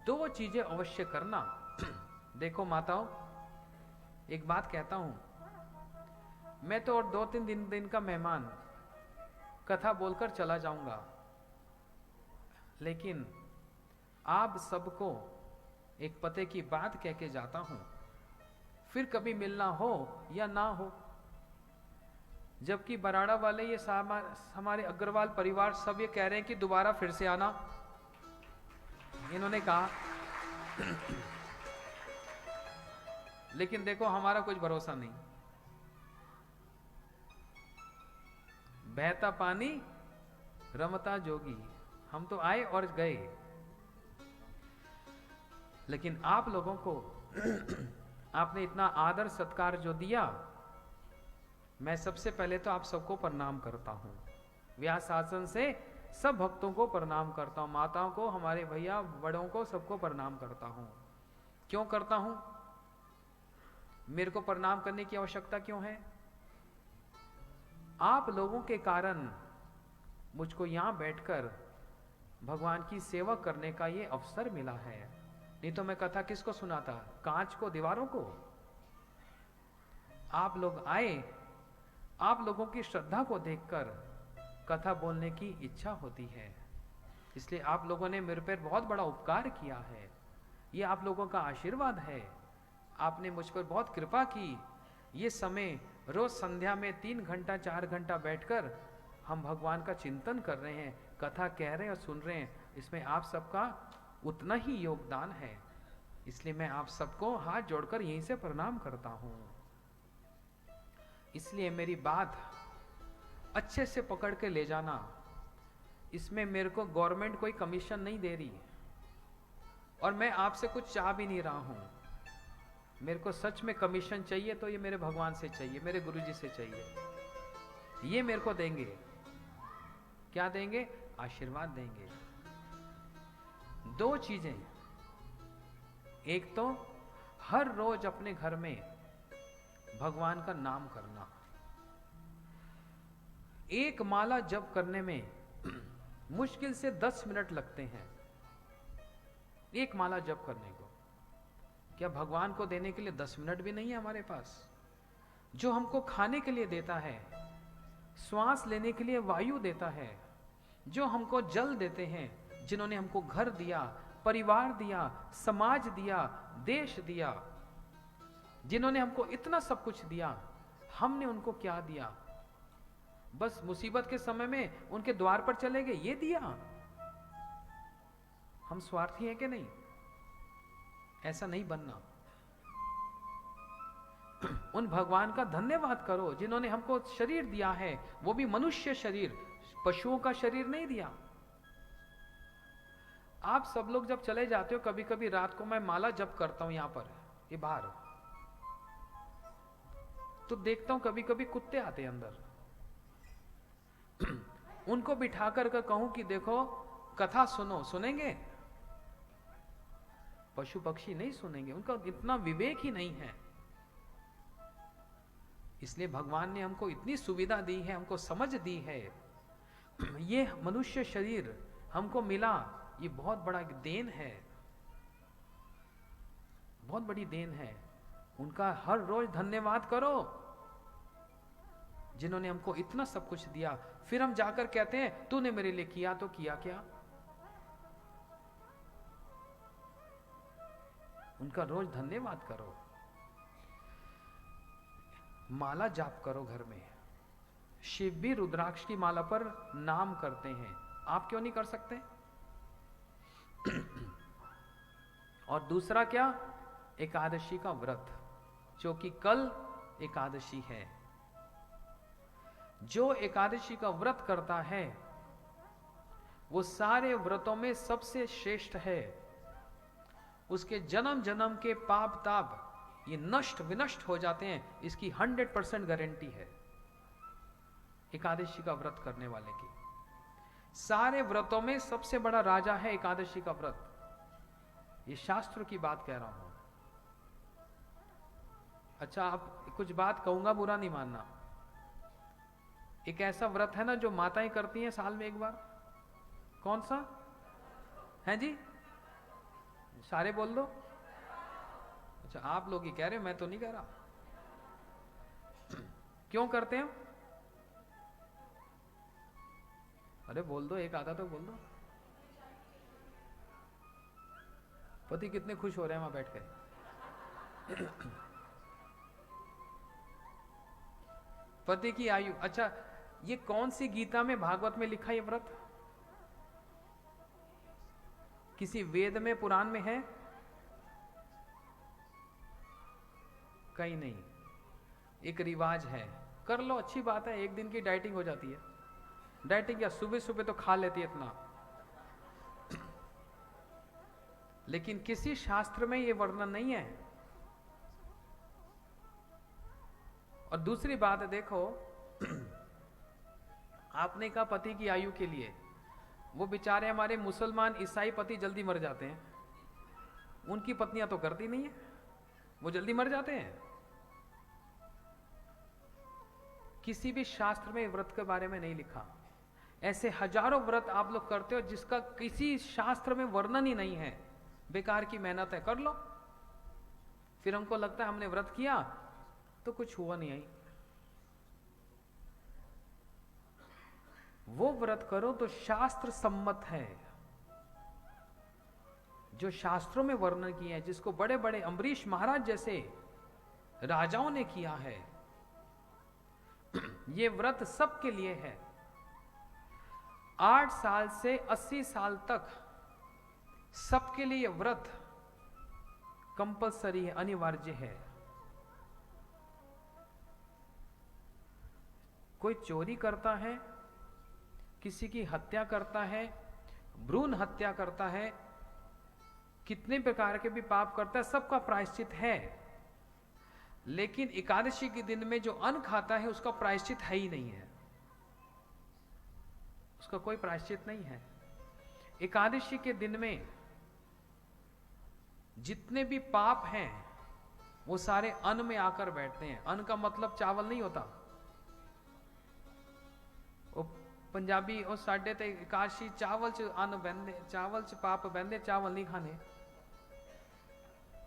[SPEAKER 2] 2 चीजें अवश्य करना। देखो माताओं, एक बात कहता हूं, मैं तो और 2-3 दिन का मेहमान, कथा बोलकर चला जाऊंगा, लेकिन आप सबको एक पते की बात कह के जाता हूं, फिर कभी मिलना हो या ना हो। जबकि बराड़ा वाले, ये हमारे अग्रवाल परिवार सब ये कह रहे हैं कि दोबारा फिर से आना। इन्होंने कहा लेकिन देखो हमारा कुछ भरोसा नहीं। बहता पानी रमता जोगी, हम तो आए और गए। लेकिन आप लोगों को आपने इतना आदर सत्कार जो दिया, मैं सबसे पहले तो आप सबको प्रणाम करता हूं। व्यास आसन से सब भक्तों को प्रणाम करता हूं, माताओं को, हमारे भैया बड़ों को, सबको प्रणाम करता हूं। क्यों करता हूं? मेरे को प्रणाम करने की आवश्यकता क्यों है? आप लोगों के कारण मुझको यहां बैठकर भगवान की सेवा करने का ये अवसर मिला है। नहीं तो मैं कथा किसको सुनाता? कांच को, दीवारों को। आप लोग आए, आप लोगों की श्रद्धा को देखकर कथा बोलने की इच्छा होती है। इसलिए आप लोगों ने मेरे पर बहुत बड़ा उपकार किया है। ये आप लोगों का आशीर्वाद है। आपने मुझ पर बहुत कृपा की। ये समय रोज संध्या में 3 घंटा 4 घंटा बैठकर हम भगवान का चिंतन कर रहे हैं, कथा कह रहे हैं और सुन रहे हैं, इसमें आप सबका उतना ही योगदान है। इसलिए मैं आप सबको हाथ जोड़कर यहीं से प्रणाम करता हूं। इसलिए मेरी बात अच्छे से पकड़ के ले जाना। इसमें मेरे को गवर्नमेंट कोई कमीशन नहीं दे रही और मैं आपसे कुछ चाह भी नहीं रहा हूं। मेरे को सच में कमीशन चाहिए तो ये मेरे भगवान से चाहिए, मेरे गुरुजी से चाहिए। ये मेरे को देंगे। क्या देंगे? आशीर्वाद देंगे। 2 चीजें। एक तो हर रोज अपने घर में भगवान का नाम करना। एक माला जप करने में मुश्किल से 10 मिनट लगते हैं। एक माला जप करने को क्या भगवान को देने के लिए 10 मिनट भी नहीं है हमारे पास? जो हमको खाने के लिए देता है, श्वास लेने के लिए वायु देता है, जो हमको जल देते हैं, जिन्होंने हमको घर दिया, परिवार दिया, समाज दिया, देश दिया, जिन्होंने हमको इतना सब कुछ दिया, हमने उनको क्या दिया? बस मुसीबत के समय में उनके द्वार पर चले गए, ये दिया। हम स्वार्थी हैं कि नहीं? ऐसा नहीं बनना। उन भगवान का धन्यवाद करो जिन्होंने हमको शरीर दिया है, वो भी मनुष्य शरीर, पशुओं का शरीर नहीं दिया। आप सब लोग जब चले जाते हो, कभी कभी रात को मैं माला जप करता हूं यहां पर, ये बाहर, तो देखता हूं कभी कभी कुत्ते आते हैं अंदर। उनको बिठा कर कहूं कि देखो कथा सुनो, सुनेंगे? पशु पक्षी नहीं सुनेंगे, उनका इतना विवेक ही नहीं है। इसलिए भगवान ने हमको इतनी सुविधा दी है, हमको समझ दी है। ये मनुष्य शरीर हमको मिला, ये बहुत बड़ा देन है, बहुत बड़ी देन है। उनका हर रोज धन्यवाद करो जिन्होंने हमको इतना सब कुछ दिया। फिर हम जाकर कहते हैं तूने मेरे लिए किया, तो किया क्या? उनका रोज धन्यवाद करो। माला जाप करो घर में। शिव भी रुद्राक्ष की माला पर नाम करते हैं, आप क्यों नहीं कर सकते? और दूसरा क्या? एकादशी का व्रत, जो कि कल एकादशी है। जो एकादशी का व्रत करता है वो सारे व्रतों में सबसे श्रेष्ठ है। उसके जन्म जन्म के पाप ताप ये नष्ट विनष्ट हो जाते हैं, इसकी 100% गारंटी है एकादशी का व्रत करने वाले की। सारे व्रतों में सबसे बड़ा राजा है एकादशी का व्रत। ये शास्त्र की बात कह रहा हूं। अच्छा, आप कुछ बात कहूंगा, बुरा नहीं मानना। एक ऐसा व्रत है ना जो माताएं करती हैं साल में एक बार, कौन सा है जी? सारे बोल दो। अच्छा, आप लोग ही कह रहे हो, मैं तो नहीं कह रहा। क्यों करते हैं? अरे बोल दो, एक आधा तो बोल दो। पति कितने खुश हो रहे हैं वहां बैठ के। पति की आयु। अच्छा, ये कौन सी गीता में, भागवत में लिखा ये व्रत? किसी वेद में, पुराण में है? कहीं नहीं, एक रिवाज है, कर लो अच्छी बात है, एक दिन की डाइटिंग हो जाती है। डाइटिंग क्या, सुबह सुबह तो खा लेती है इतना, लेकिन किसी शास्त्र में यह वर्णन नहीं है। और दूसरी बात है, देखो आपने कहा पति की आयु के लिए, वो बेचारे हमारे मुसलमान ईसाई पति जल्दी मर जाते हैं, उनकी पत्नियां तो करती नहीं है, वो जल्दी मर जाते हैं। किसी भी शास्त्र में व्रत के बारे में नहीं लिखा। ऐसे हजारों व्रत आप लोग करते हो जिसका किसी शास्त्र में वर्णन ही नहीं है, बेकार की मेहनत है, कर लो। फिर हमको लगता है हमने व्रत किया तो कुछ हुआ नहीं है। वो व्रत करो तो शास्त्र सम्मत है, जो शास्त्रों में वर्णन किया है, जिसको बड़े बड़े अम्बरीश महाराज जैसे राजाओं ने किया है। ये व्रत सबके लिए है। 8 साल से 80 साल तक सबके लिए व्रत कंपलसरी है, अनिवार्य है। कोई चोरी करता है, किसी की हत्या करता है, भ्रूण हत्या करता है, कितने प्रकार के भी पाप करता है, सबका प्रायश्चित है। लेकिन एकादशी के दिन में जो अन्न खाता है उसका प्रायश्चित है ही नहीं है, उसका कोई प्रायश्चित नहीं है। एकादशी के दिन में जितने भी पाप हैं वो सारे अन्न में आकर बैठते हैं। अन्न का मतलब चावल नहीं होता। वो पंजाबी और साढ़े ते एकादशी चावल च अन्न बहते, चावल च पाप बहते, चावल नहीं खाने,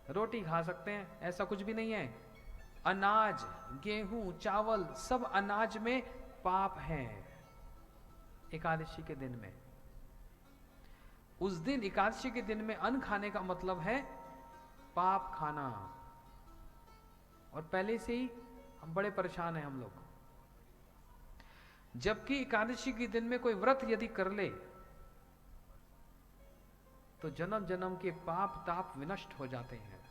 [SPEAKER 2] रोटी खा सकते हैं, ऐसा कुछ भी नहीं है। अनाज, गेहूं, चावल, सब अनाज में पाप है। एकादशी के दिन में, उस दिन एकादशी के दिन में अन्न खाने का मतलब है पाप खाना। और पहले से ही हम बड़े परेशान हैं हम लोग। जबकि एकादशी के दिन में कोई व्रत यदि कर ले तो जन्म जन्म के पाप ताप विनष्ट हो जाते हैं।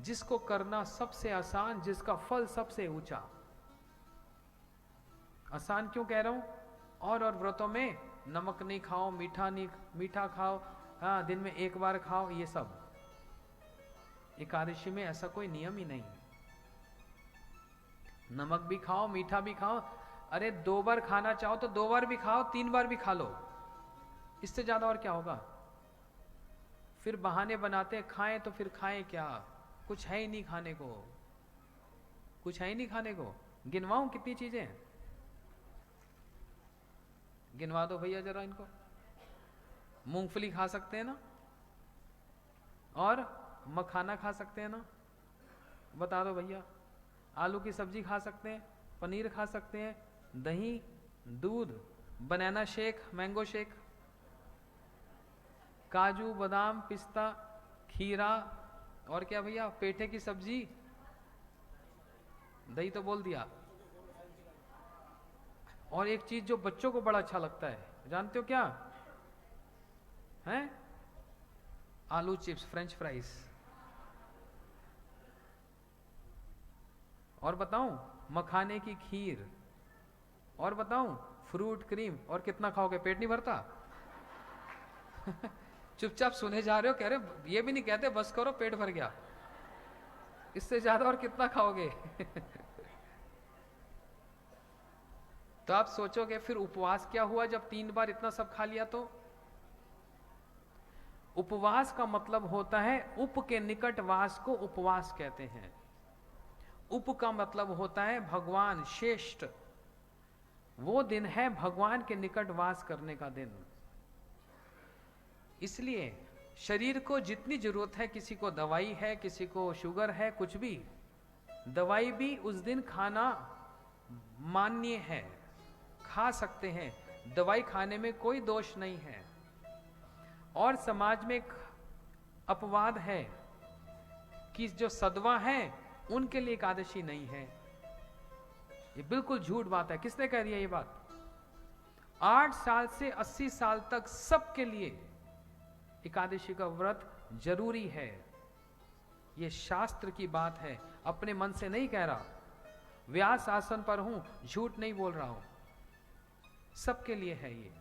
[SPEAKER 2] जिसको करना सबसे आसान, जिसका फल सबसे ऊंचा। आसान क्यों कह रहा हूं? और व्रतों में नमक नहीं खाओ, मीठा खाओ, हाँ दिन में एक बार खाओ, ये सब। एकादशी में ऐसा कोई नियम ही नहीं। नमक भी खाओ, मीठा भी खाओ। अरे 2 बार खाना चाहो तो 2 बार भी खाओ, 3 बार भी खा लो, इससे ज्यादा और क्या होगा। फिर बहाने बनाते खाएं तो फिर खाएं क्या, कुछ है ही नहीं खाने को, कुछ है ही नहीं खाने को। गिनवाऊं कितनी चीजें हैं? गिनवा दो भैया जरा इनको। मूंगफली खा सकते हैं ना, और मखाना खा सकते हैं ना, बता दो भैया। आलू की सब्जी खा सकते हैं, पनीर खा सकते हैं, दही, दूध, बनाना शेक, मैंगो शेक, काजू, बादाम, पिस्ता, खीरा, और क्या भैया, पेठे की सब्जी, दही तो बोल दिया। और एक चीज जो बच्चों को बड़ा अच्छा लगता है, जानते हो क्या है? आलू चिप्स, फ्रेंच फ्राइज। और बताऊं, मखाने की खीर। और बताऊं, फ्रूट क्रीम। और कितना खाओगे, पेट नहीं भरता? चुपचाप सुने जा रहे हो, कह रहे ये भी नहीं कहते बस करो पेट भर गया, इससे ज्यादा और कितना खाओगे? तो आप सोचोगे फिर उपवास क्या हुआ जब 3 बार इतना सब खा लिया? तो उपवास का मतलब होता है, उप के निकट वास को उपवास कहते हैं। उप का मतलब होता है भगवान, श्रेष्ठ। वो दिन है भगवान के निकट वास करने का दिन। इसलिए शरीर को जितनी जरूरत है, किसी को दवाई है, किसी को शुगर है, कुछ भी, दवाई भी उस दिन खाना मान्य है, खा सकते हैं। दवाई खाने में कोई दोष नहीं है। और समाज में एक अपवाद है कि जो सदवा है उनके लिए एकादशी नहीं है। ये बिल्कुल झूठ बात है। किसने कह रही है ये बात? 8 साल से 80 साल तक सबके लिए एकादशी का व्रत जरूरी है। ये शास्त्र की बात है, अपने मन से नहीं कह रहा। व्यास आसन पर हूं, झूठ नहीं बोल रहा हूं, सबके लिए है ये।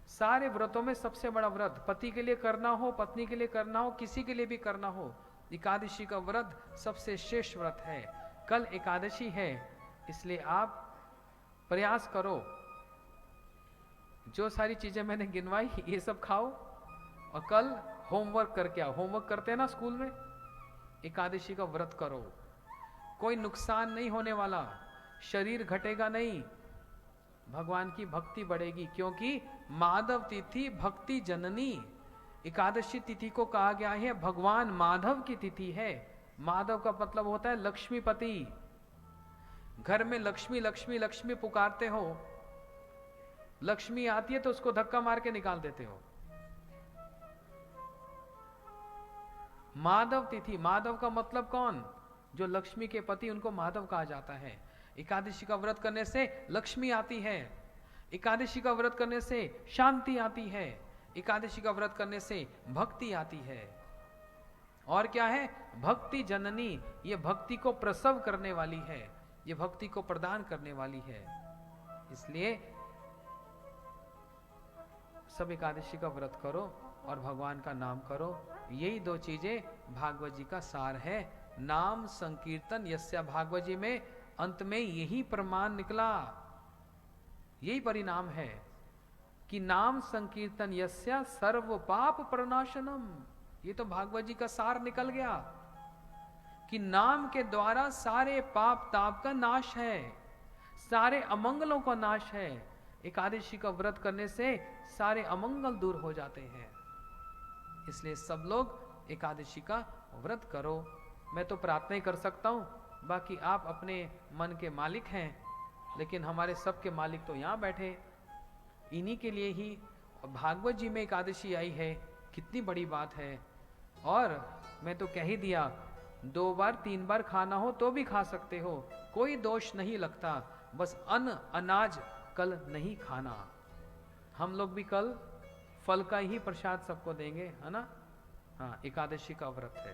[SPEAKER 2] सारे व्रतों में सबसे बड़ा व्रत, पति के लिए करना हो, पत्नी के लिए करना हो, किसी के लिए भी करना हो, एकादशी का व्रत सबसे श्रेष्ठ व्रत है। कल एकादशी है, इसलिए आप प्रयास करो, जो सारी चीजें मैंने गिनवाई ये सब खाओ और कल होमवर्क करके आओ। होमवर्क करते हैं ना स्कूल में, एकादशी का व्रत करो। कोई नुकसान नहीं होने वाला, शरीर घटेगा नहीं, भगवान की भक्ति बढ़ेगी, क्योंकि माधव तिथि भक्ति जननी। एकादशी तिथि को कहा गया है भगवान माधव की तिथि है। माधव का मतलब होता है लक्ष्मीपति। घर में लक्ष्मी लक्ष्मी लक्ष्मी पुकारते हो, लक्ष्मी आती है तो उसको धक्का मार के निकाल देते हो। माधव तिथि, माधव का मतलब कौन? जो लक्ष्मी के पति, उनको माधव कहा जाता है। एकादशी का व्रत करने से लक्ष्मी आती है, एकादशी का व्रत करने से शांति आती है, एकादशी का व्रत करने से भक्ति आती है। और क्या है? भक्ति जननी, ये भक्ति को प्रसव करने वाली है, ये भक्ति को प्रदान करने वाली है। इसलिए सब एकादशी का व्रत करो और भगवान का नाम करो। यही दो चीजें भागवत जी का सार है। नाम संकीर्तन यस्या, भागवत जी में अंत में यही प्रमाण निकला, यही परिणाम है कि नाम संकीर्तन यस्या सर्व पाप प्रणाशनम। ये तो भागवत जी का सार निकल गया कि नाम के द्वारा सारे पाप ताप का नाश है, सारे अमंगलों का नाश है। एकादशी का व्रत करने से सारे अमंगल दूर हो जाते हैं। इसलिए सब लोग एकादशी का व्रत करो। मैं तो प्रार्थना ही कर सकता हूं, बाकी आप अपने मन के मालिक हैं, लेकिन हमारे सबके मालिक तो यहाँ बैठे, इन्हीं के लिए ही भागवत जी में एकादशी आई है। कितनी बड़ी बात है। और मैं तो कह ही दिया, 2 बार 3 बार खाना हो तो भी खा सकते हो, कोई दोष नहीं लगता। बस अन्न अनाज कल नहीं खाना। हम लोग भी कल फल का ही प्रसाद सबको देंगे, है ना? हाँ, एकादशी का व्रत है।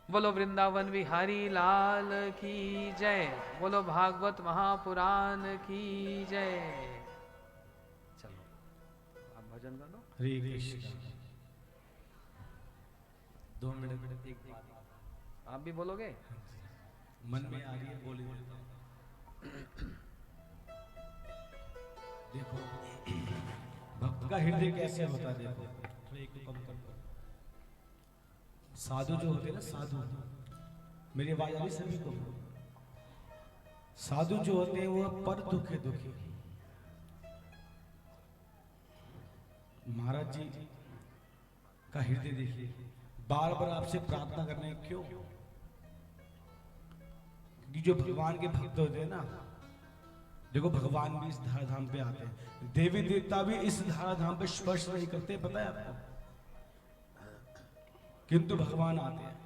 [SPEAKER 2] बोलो वृंदावन विहारी लाल की जय, बोलो भागवत महापुराण की जय। चलो आप भजन गा लो।
[SPEAKER 4] हरे कृष्ण। 2 मिनट एक बात
[SPEAKER 2] आप भी बोलोगे?
[SPEAKER 4] मन में आ रही है, बोल देता हूं। देखो भक्त का हृदय कैसे होता है। देखो ट्रे को कम कर दो। साधु जो होते हैं ना, साधु, मेरी आवाज आ रही सभी को? साधु जो होते हैं वो पर दुखे दुखी। महाराज जी का हृदय देखिए, बार बार आपसे प्रार्थना करने क्यों? क्योंकि जो भगवान के भक्त होते हैं ना, देखो भगवान भी इस धाराधाम पे आते हैं, देवी देवता भी इस धाराधाम पे स्पर्श नहीं करते, पता है आपको? किंतु भगवान आते हैं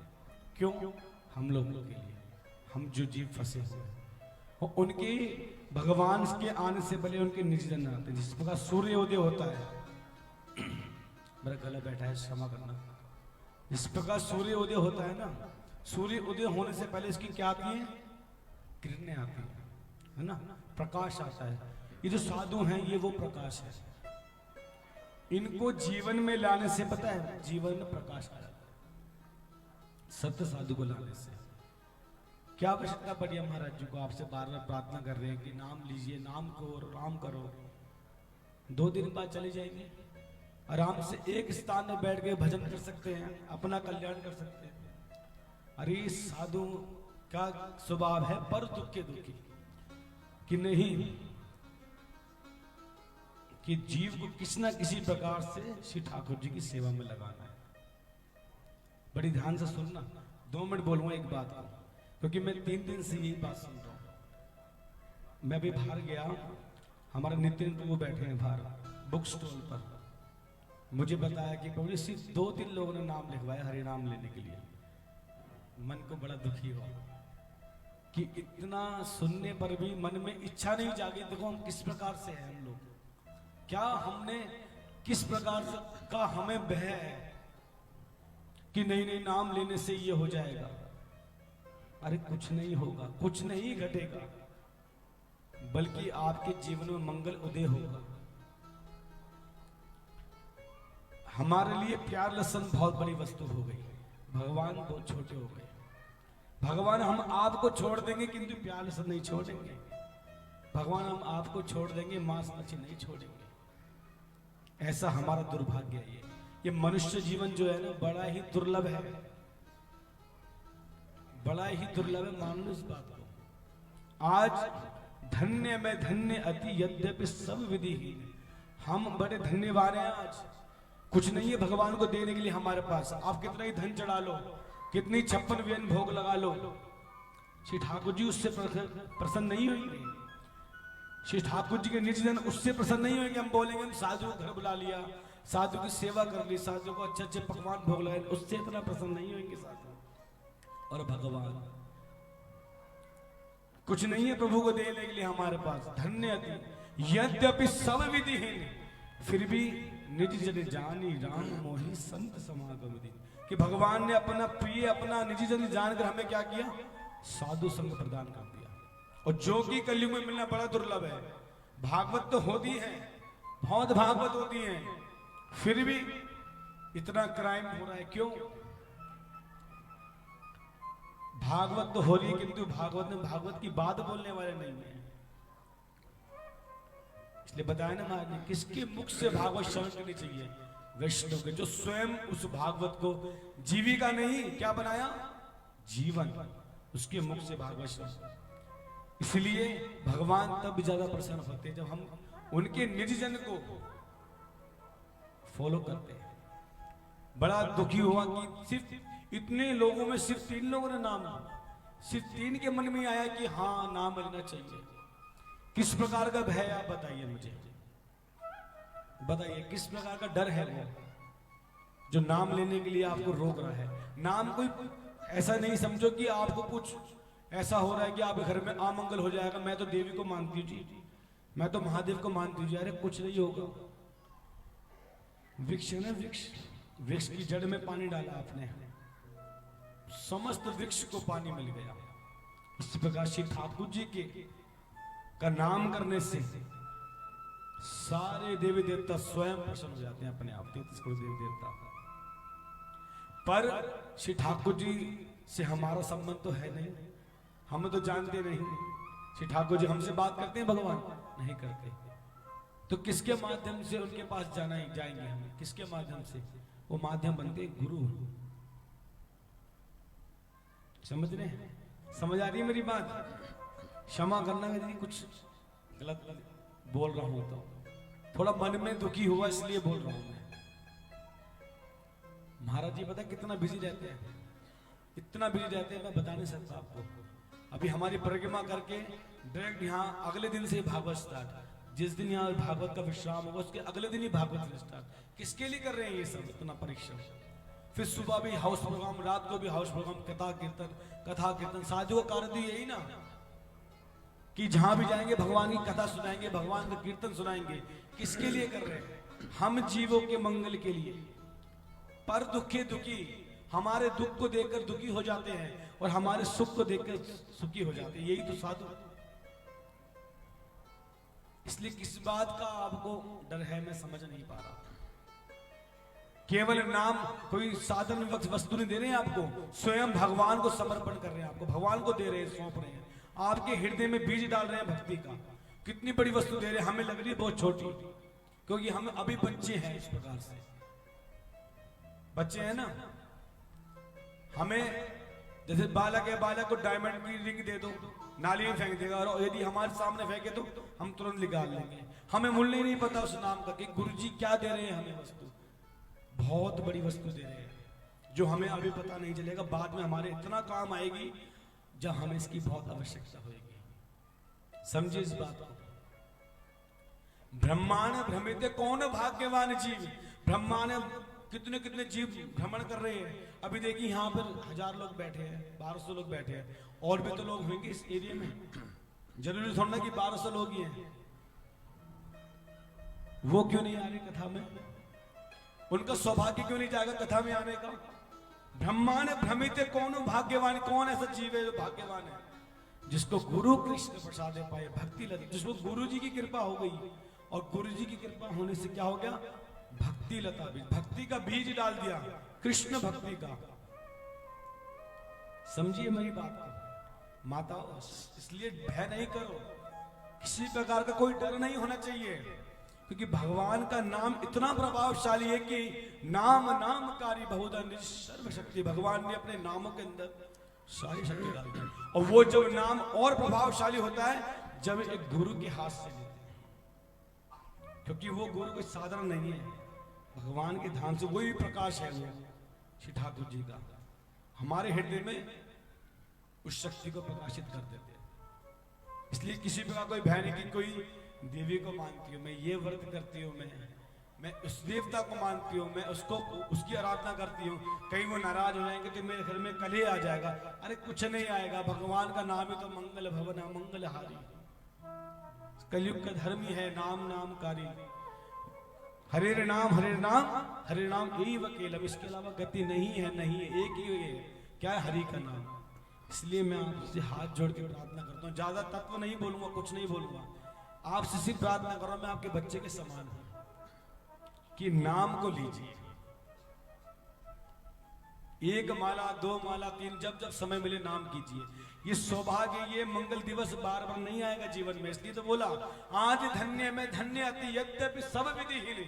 [SPEAKER 4] क्यों? हम लोगों के लिए, हम जो जीव फंसे हुए हैं उनके, भगवान के आने से पहले उनके निज जन आते हैं। जिस प्रकार सूर्योदय होता है, मेरा गला बैठा है, क्षमा करना। इस प्रकार सूर्योदय होता है ना, सूर्य उदय होने से पहले इसकी क्या आती है? किरणें आती है ना, प्रकाश आता है। ये जो साधु हैं ये वो प्रकाश है। इनको जीवन में लाने से, पता है, जीवन में प्रकाश आ जाता है। सत्य साधु को लाने से क्या आवश्यकता पड़ी है? महाराज जी को आपसे बार बार प्रार्थना कर रहे हैं कि नाम लीजिए, नाम को राम करो। 2 दिन बाद चले जाएंगे, आराम से एक स्थान में बैठ के भजन कर सकते हैं, अपना कल्याण कर सकते हैं। अरे साधु का स्वभाव है पर दुखे दुखी, कि नहीं, कि जीव को किसी ना किसी प्रकार से श्री ठाकुर जी की सेवा में लगाना है। बड़ी ध्यान से सुनना, 2 मिनट बोलूंगा एक बात को, क्योंकि मैं 3 दिन से यही बात सुन रहा हूं। मैं भी बाहर गया, हमारे नितिन वो बैठे हैं बाहर बुक स्टॉल पर, मुझे बताया कि प्रभु जी सिर्फ 2-3 लोगों ने नाम लिखवाया हरि नाम लेने के लिए। मन को बड़ा दुखी हुआ कि इतना सुनने पर भी मन में इच्छा नहीं जागी। देखो हम किस प्रकार से हैं, हम लोग क्या, हमने किस प्रकार से का हमें भय है। कि नहीं नहीं नाम लेने से ये हो जाएगा। अरे कुछ नहीं होगा, कुछ नहीं घटेगा, बल्कि आपके जीवन में मंगल उदय होगा। हमारे लिए प्यार लसन बहुत बड़ी वस्तु हो गई, भगवान बहुत छोटे हो गए। भगवान हम आपको छोड़ देंगे किंतु प्यार लसन नहीं छोड़ेंगे। भगवान हम आपको छोड़ देंगे, मांस मच्छी नहीं छोड़ेंगे। ऐसा हमारा दुर्भाग्य है। ये मनुष्य जीवन जो है ना बड़ा ही दुर्लभ है, बड़ा ही दुर्लभ है। मान लो इस बात को। आज धन्य में धन्य अति यद्यपि सब विधिहीन, हम बड़े धन्यवान हैं। आज कुछ नहीं है भगवान को देने के लिए हमारे पास। आप कितना ही धन चढ़ा लो, कितनी 56 व्यंजन भोग लगा लो, श्री ठाकुर जी उससे प्रसन्न नहीं होंगे। श्री ठाकुर जी के निज जन उससे प्रसन्न नहीं होंगे। हम बोलेंगे हम साधु को घर बुला लिया, साधु की सेवा कर ली, साधु को अच्छे अच्छे पकवान भोग लगाए, उससे इतना प्रसन्न नहीं होंगे साधु। और भगवान कुछ नहीं है प्रभु को देने के लिए हमारे पास। धन्य अति यद्यपि सब विधिहीन, फिर भी निज जन जानी राम मोहि संत समागम दिन, कि भगवान ने अपना प्रिय अपना निजी जन जानकर हमें क्या किया, साधु संग प्रदान कर दिया। और जो कि कलयुग में मिलना बड़ा दुर्लभ है। भागवत तो होती है, बहुत भागवत होती है, फिर भी इतना क्राइम हो रहा है। क्यों? भागवत तो हो रही है किंतु भागवत में भागवत की बात बोलने वाले नहीं है। इसलिए बताया ना महाराज ने, किसके मुख से भागवत श्रवण करनी चाहिए? वैष्णव के, जो स्वयं उस भागवत को जीविका नहीं क्या बनाया, जीवन, उसके मुख से भागवत श्रवण। इसलिए भगवान तब ज्यादा प्रसन्न होते हैं जब हम उनके निज जन को फॉलो करते हैं। बड़ा दुखी हुआ कि सिर्फ इतने लोगों में सिर्फ 3 लोगों ने नाम, सिर्फ 3 के मन में आया कि हाँ नाम लेना चाहिए। किस प्रकार का भय, आप बताइए मुझे, बताइए किस प्रकार का डर है वो जो नाम लेने के लिए आपको रोक रहा है। नाम कोई ऐसा नहीं समझो कि आपको कुछ ऐसा हो रहा है कि आपके घर में अमंगल हो जाएगा। मैं तो देवी को मानती हूँ जी, मैं तो महादेव को मानती हूँ। अरे कुछ नहीं होगा। वृक्ष है ना, वृक्ष, वृक्ष की जड़ में पानी डाला आपने, समस्त वृक्ष को पानी मिल गया। इस प्रकार श्री ठाकुर जी के का नाम करने से सारे देवी देवता स्वयं प्रसन्न हो जाते हैं अपने आप। देवी देवता पर श्री ठाकुर जी से हमारा संबंध तो है नहीं, हम तो जानते नहीं। श्री ठाकुर जी हमसे बात करते हैं, भगवान नहीं करते। तो किसके माध्यम से उनके पास जाना ही जाएंगे हम? किसके माध्यम से? वो माध्यम बनते गुरु। समझ रहे हैं? समझ आ रही है मेरी बात? क्षमा करना यदि कुछ गलत बोल रहा हूं तो, थोड़ा मन में दुखी हुआ इसलिए बोल रहा हूं मैं। महाराज जी पता कितना बिजी रहते हैं, इतना बिजी रहते हैं मैं बता नहीं सकता आपको। अभी हमारी परिक्रमा करके डायरेक्ट यहाँ अगले दिन से भागवत स्टार्ट। जिस दिन यहाँ भागवत का विश्राम होगा उसके अगले दिन ही भागवत स्टार्ट। किसके लिए कर रहे हैं ये सब इतना परिश्रम? फिर सुबह भी हाउस प्रोग्राम, रात को भी हाउस प्रोग्राम, कथा कीर्तन। साधु का कार्य तो यही ना कि जहां भी जाएंगे भगवान की कथा सुनाएंगे, भगवान का कीर्तन सुनाएंगे। किसके लिए कर रहे हैं? हम जीवों के मंगल के लिए। पर दुखी दुखी हमारे दुख को देखकर दुखी हो जाते हैं और हमारे सुख को देखकर सुखी हो जाते हैं। यही तो साधु। इसलिए किस बात का आपको डर है मैं समझ नहीं पा रहा। केवल नाम कोई साधन वस्तु नहीं दे रहे हैं आपको, स्वयं भगवान को समर्पण कर रहे हैं, आपको भगवान को दे रहे हैं, सौंप रहे हैं। आपके हृदय में बीज डाल रहे हैं भक्ति का। कितनी बड़ी वस्तु दे रहे हैं, हमें लग रही है बहुत छोटी, क्योंकि हम अभी बच्चे हैं। इस प्रकार से बच्चे हैं ना, हमें जैसे बालक है, बालक को डायमंड की रिंग दे दो, नाली में फेंक देगा, और यदि हमारे सामने फेंके तो हम तुरंत निकाल लेंगे। हमें मूल्य ही नहीं पता उस नाम का कि गुरुजी क्या दे रहे हैं हमें वस्तु। बहुत बड़ी वस्तु दे रहे हैं जो हमें अभी पता नहीं चलेगा, बाद में हमारे इतना काम आएगी जब हमें इसकी बहुत आवश्यकता होगी। समझिए इस बात को। ब्रह्मांड भ्रमित, कौन भाग्यवान जीव। ब्रह्मांड कितने कितने जीव भ्रमण कर रहे हैं। अभी देखिए यहाँ पर 1000 लोग बैठे हैं, 1200 लोग बैठे हैं, और भी तो लोग होंगे इस एरिया में। जरूरी थोड़ा ना कि 1200 लोग ही हैं। वो क्यों नहीं आ रहे कथा में? उनका सौभाग्य क्यों नहीं जाएगा कथा में आने का? ब्रह्मा ने भ्रमित है, कौन भाग्यवान, कौन ऐसा जीव है जो भाग्यवान है जिसको गुरु कृष्ण प्रसाद पाए, भक्ति लगी, जिसको गुरु जी की कृपा हो गई। और गुरु जी की कृपा होने से क्या हो गया, भक्ति लता बीज, भक्ति का बीज डाल दिया, कृष्ण भक्ति का। समझिए मेरी बात को माता, इसलिए भय नहीं करो, किसी प्रकार का कोई डर नहीं होना चाहिए, क्योंकि भगवान का नाम इतना प्रभावशाली है कि नाम नामकारी बहुधा निज सर्वशक्ति। भगवान ने अपने नामों के अंदर सारी शक्ति डाल दी। और वो जब नाम और प्रभावशाली होता है जब एक गुरु के हाथ से लेते हैं, क्योंकि वो गुरु कोई साधारण नहीं है, भगवान के ध्यान से वही प्रकाश है, वो श्री ठाकुर जी का हमारे हृदय में उस शक्ति को प्रकाशित कर देते हैं। इसलिए किसी प्रकार कोई भय नहीं कि कोई देवी को मानती हूँ मैं, ये व्रत करती हूँ मैं उस देवता को मानती हूँ, मैं उसको उसकी आराधना करती हूँ, कहीं वो नाराज हो जाएंगे तो मेरे घर में कलह आ जाएगा। अरे कुछ नहीं आएगा, भगवान का नाम ही तो मंगल भवन मंगलहारी, कलयुग का धर्म ही है नाम नामकारी। हरे नाम हरे नाम यही वकेलम, इसके अलावा गति नहीं है, नहीं है, एक ही है, क्या है, हरि का नाम। इसलिए मैं आपसे हाथ जोड़ के प्रार्थना करता हूँ, ज्यादा तत्व नहीं बोलूंगा, कुछ नहीं बोलूंगा, आपसे सिर्फ प्रार्थना कर रहा हूं, मैं आपके बच्चे के समान हूं कि नाम को लीजिए, एक माला, दो माला, तीन, जब जब समय मिले नाम कीजिए। ये सौभाग्य, ये मंगल दिवस बार बार नहीं आएगा जीवन में, इसलिए तो बोला आज धन्य में धन्य अति यद्यपि सब विधिहीन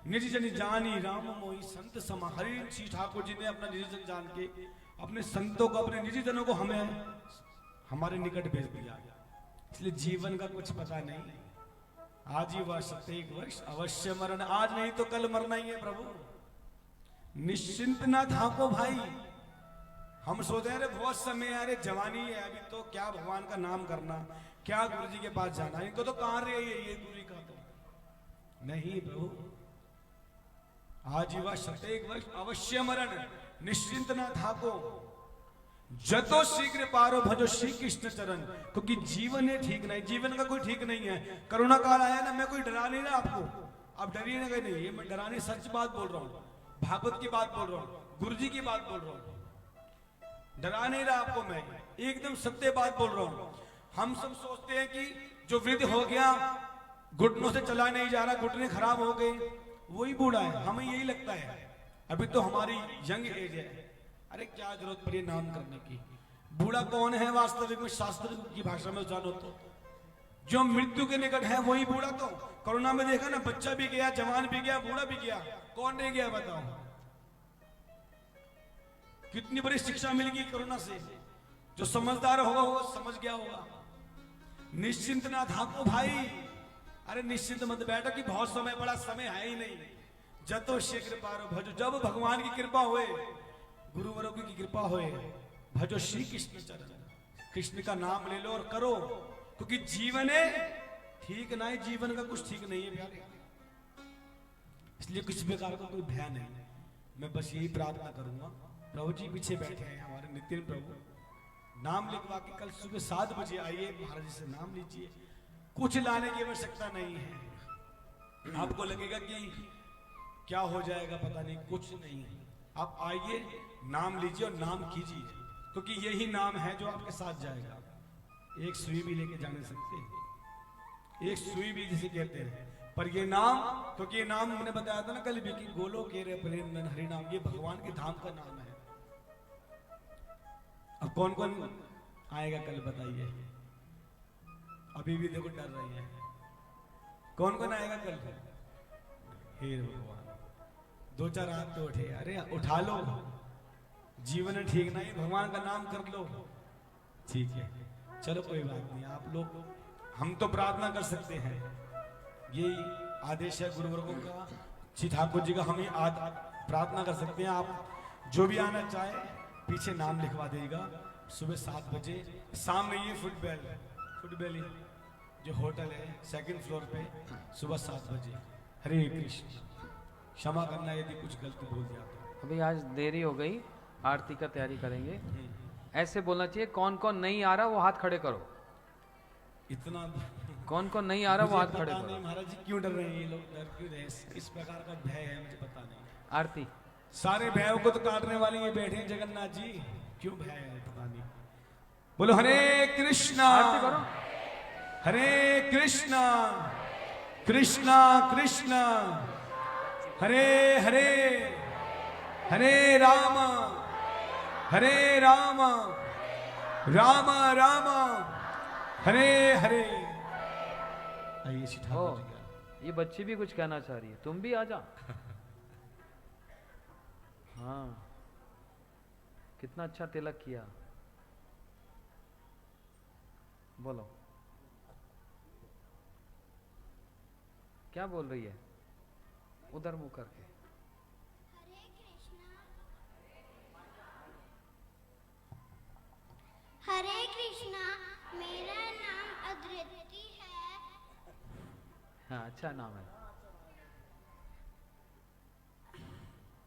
[SPEAKER 4] निज जन जानी राम मोहि संत समा। हरि श्री ठाकुर जी ने अपना निज जन जान के अपने संतों को, अपने निजी जनों को हमें हमारे निकट भेज दिया। इसलिए जीवन का कुछ पता नहीं, आज ही वर्ष 1 वर्ष अवश्य मरण, आज नहीं तो कल मरना ही है प्रभु। निश्चिंत ना थाको भाई, हम सोचते हैं अरे बहुत समय है, अरे जवानी है अभी तो क्या भगवान का नाम करना, क्या गुरु जी के पास जाना, इनको तो कहां रहे ये गुरु जी का तो नहीं प्रभु। आज ही वर्ष 1 वर्ष अवश्य मरण, निश्चिंत ना थाको, जतो शीघ्र पारो भजो श्री कृष्ण चरण। क्योंकि जीवन है ठीक नहीं, जीवन का कोई ठीक नहीं है। करुणा काल आया ना, मैं कोई डरा नहीं रहा आपको, आप डरिए ना, कहीं नहीं, ये मैं डराने सच बात बोल रहा हूँ, भागवत की बात बोल रहा हूँ, गुरु जी की बात बोल रहा हूँ, डरा नहीं रहा आपको, मैं एकदम सत्य बात बोल रहा हूँ। हम सब सोचते हैं कि जो वृद्ध हो गया, घुटनों से चला नहीं जा रहा, घुटने खराब हो गए, वही बूढ़ा है, हमें यही लगता है, अभी तो हमारी यंग एज है, अरे क्या जरूरत पड़ी नाम करने की। बूढ़ा कौन है वास्तविक में, शास्त्र की भाषा में जानो तो जो मृत्यु के निकट है वही बूढ़ा। तो कोरोना में देखा ना, बच्चा भी गया, जवान भी गया, बूढ़ा भी गया, कौन नहीं गया बताओ। कितनी बड़ी शिक्षा मिल गई कोरोना से, जो समझदार होगा वो समझ गया होगा। निश्चिंत ना थाको भाई, अरे निश्चिंत मत बैठो कि बहुत समय, बड़ा समय है ही नहीं। जतो शीघ्र पारो भजो, जब भगवान की कृपा होए, गुरुवरों की कृपा होए, भजो श्री कृष्ण चरण, कृष्ण का नाम ले लो और करो, क्योंकि जीवन है ठीक नहीं, जीवन का कुछ ठीक नहीं है प्यारे। इसलिए किसी प्रकार का कोई भय नहीं, मैं बस यही प्रार्थना करूंगा। प्रभु जी पीछे बैठे हैं हमारे नितिन प्रभु, नाम लिखवा के कल सुबह 7 बजे आइए, महाराज जी से नाम लीजिए, कुछ लाने की आवश्यकता नहीं है। आपको लगेगा कि क्या हो जाएगा पता नहीं, कुछ नहीं है, आप आइए, नाम लीजिए और नाम कीजिए, क्योंकि यही नाम है जो आपके साथ जाएगा। एक सुई भी लेके जा नहीं सकते, एक सुई भी जिसे कहते हैं, पर ये नाम, क्योंकि ये नाम मैंने बताया था ना कल भी कि गोलो के रे प्रेम नन हरि नाम, ये भगवान के धाम का नाम है। अब कौन कौन आएगा कल बताइए, अभी भी देखो डर रही है, कौन कौन आएगा कल? हे भगवान, 2-4 हाथ तो उठे, अरे उठा लो, जीवन ठीक नहीं, भगवान का नाम कर लो, ठीक है, चलो कोई बात नहीं। आप लोग, हम तो प्रार्थना कर सकते हैं, यही आदेश है गुरुवर्गों का, श्री ठाकुर जी का, हम ही प्रार्थना कर सकते हैं। आप जो भी आना चाहे पीछे नाम लिखवा देगा, सुबह 7 बजे, सामने ये फुटबैल जो होटल है 2nd फ्लोर पे, सुबह 7 बजे। हरे कृष्ण, क्षमा करना यदि कुछ गलती बोल दिया तो।
[SPEAKER 2] अभी आज देरी हो गई, आरती का तैयारी करेंगे, ऐसे बोलना चाहिए, कौन कौन नहीं आ रहा वो हाथ खड़े करो,
[SPEAKER 4] इतना
[SPEAKER 2] कौन कौन नहीं आ रहा वो हाथ खड़े
[SPEAKER 4] नहीं
[SPEAKER 2] करो।
[SPEAKER 4] महाराज जी क्यों डर रहे हैं ये लोग, डर क्यों रहे हैं, इस प्रकार का भय है, मुझे पता नहीं।
[SPEAKER 2] आरती
[SPEAKER 4] सारे भयों को तो काटने वाले ये बैठे हैं जगन्नाथ जी, क्यों भय है पता नहीं।
[SPEAKER 1] बोलो हरे कृष्णा
[SPEAKER 2] आरती करो।
[SPEAKER 1] हरे कृष्णा कृष्णा कृष्णा हरे हरे हरे राम राम राम हरे हरे।
[SPEAKER 4] आइए श्री
[SPEAKER 2] ओ,
[SPEAKER 4] ठाकुर जी का।
[SPEAKER 2] ये बच्ची भी कुछ कहना चाह रही है, तुम भी आ जा। हाँ, कितना अच्छा तिलक किया। बोलो, क्या बोल रही है? उधर मुंह करके।
[SPEAKER 5] हरे कृष्णा, मेरा नाम अद्रिति है।
[SPEAKER 2] हाँ, अच्छा नाम है।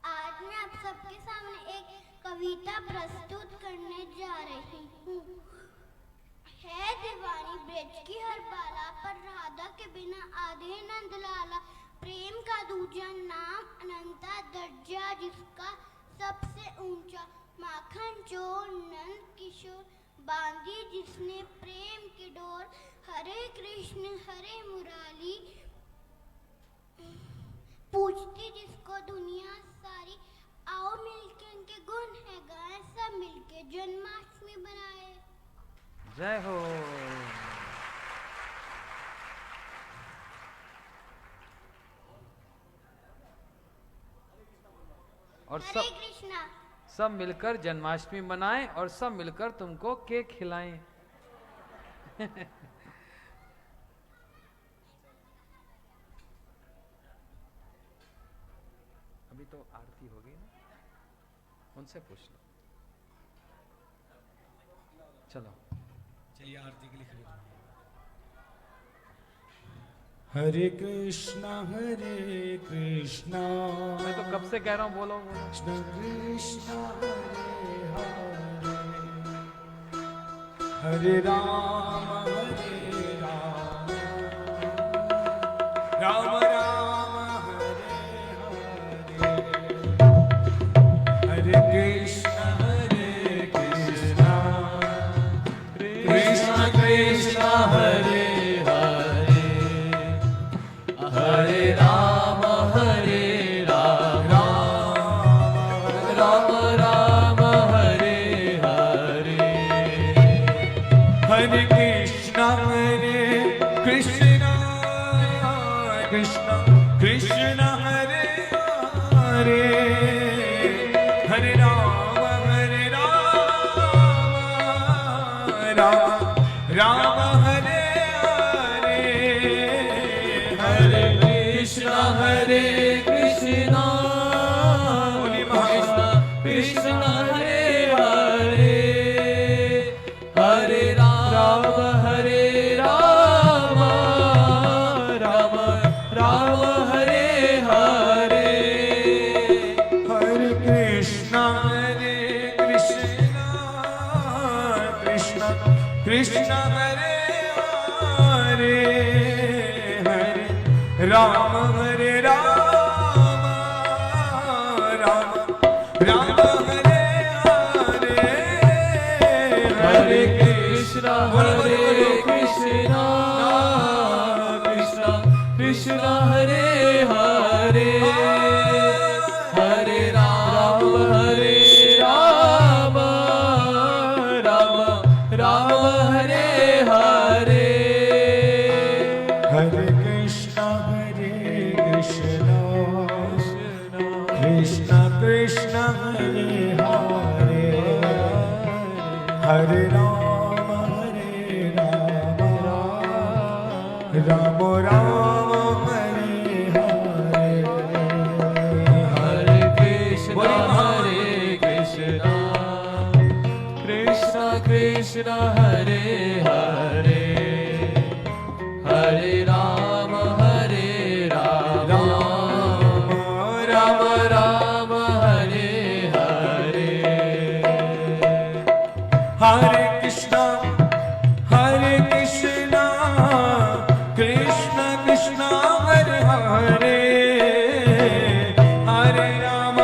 [SPEAKER 5] आज मैं आप सबके सामने एक कविता प्रस्तुत करने जा रही हूँ। है दीवानी ब्रज की हर बाला, पर राधा के बिना आधे नंद लाला। प्रेम का दूजा नाम अनंता, दर्जा जिसका सबसे ऊंचा। माखन चोर नंद किशोर, बांधी जिसने प्रेम की डोर। हरे कृष्ण हरे मुरारी, पूछती जिसको दुनिया सारी। आओ मिलके इनके गुण है गाएं, सब मिलके जन्माष्टमी बनाए।
[SPEAKER 2] जय हो। और
[SPEAKER 5] हरे
[SPEAKER 2] सब
[SPEAKER 5] कृष्णा।
[SPEAKER 2] सब मिलकर जन्माष्टमी मनाएं और सब मिलकर तुमको केक खिलाएं। अभी तो आरती हो गई ना, उनसे पूछ लो। चलो
[SPEAKER 4] चलिए आरती के लिए खड़े होइए। हरे कृष्णा
[SPEAKER 2] मैं तो कब से कह रहा हूँ, बोलो बोलो।
[SPEAKER 4] कृष्ण कृष्ण हरे हरे राम
[SPEAKER 1] राम राम
[SPEAKER 4] हरे कृष्ण कृष्ण कृष्ण हरे हरे राम राम राम राम हरे हरे।
[SPEAKER 1] हरे कृष्णा कृष्णा कृष्ण हरे हरे हरे राम राम राम हरे हरे
[SPEAKER 6] हरे कृष्णा कृष्णा कृष्ण हरे हरे हरे राम राम राम हरे हरे।
[SPEAKER 1] हरे कृष्णा कृष्णा कृष्ण हरे हरे हरे राम राम राम हरे हरे
[SPEAKER 6] हरे कृष्णा कृष्णा कृष्ण हरे हरे हरे राम राम राम हरे हरे।
[SPEAKER 1] हरे कृष्णा कृष्ण कृष्ण हरे हरे हरे राम राम राम हरे हरे।
[SPEAKER 6] हरे कृष्णा कृष्ण कृष्ण हरे हरे हरे राम राम राम हरे हरे।
[SPEAKER 1] हरे कृष्णा कृष्ण कृष्ण हरे हरे हरे राम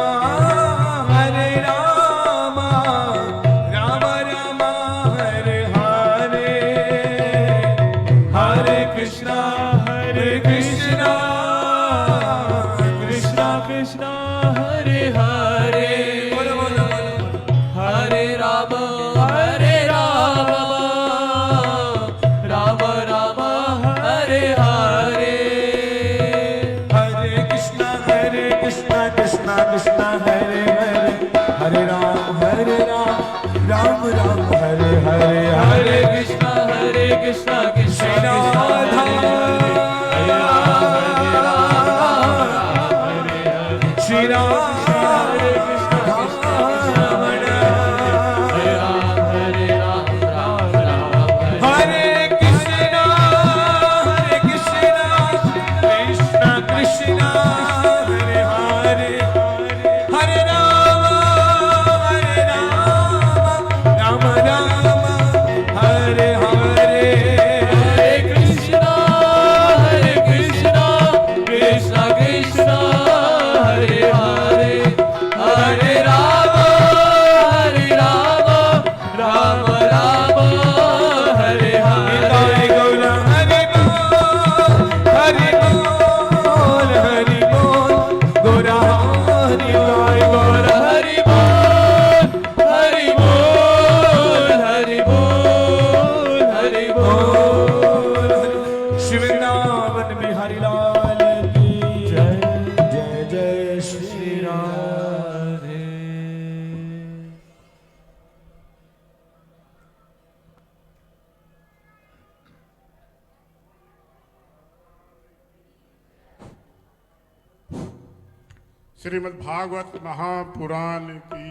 [SPEAKER 7] श्रीमद् भागवत महापुराण की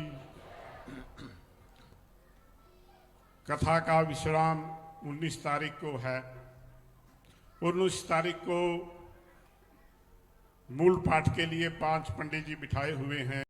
[SPEAKER 7] कथा का विश्राम 19 तारीख को है। 19 तारीख को मूल पाठ के लिए 5 पंडित जी बिठाए हुए हैं।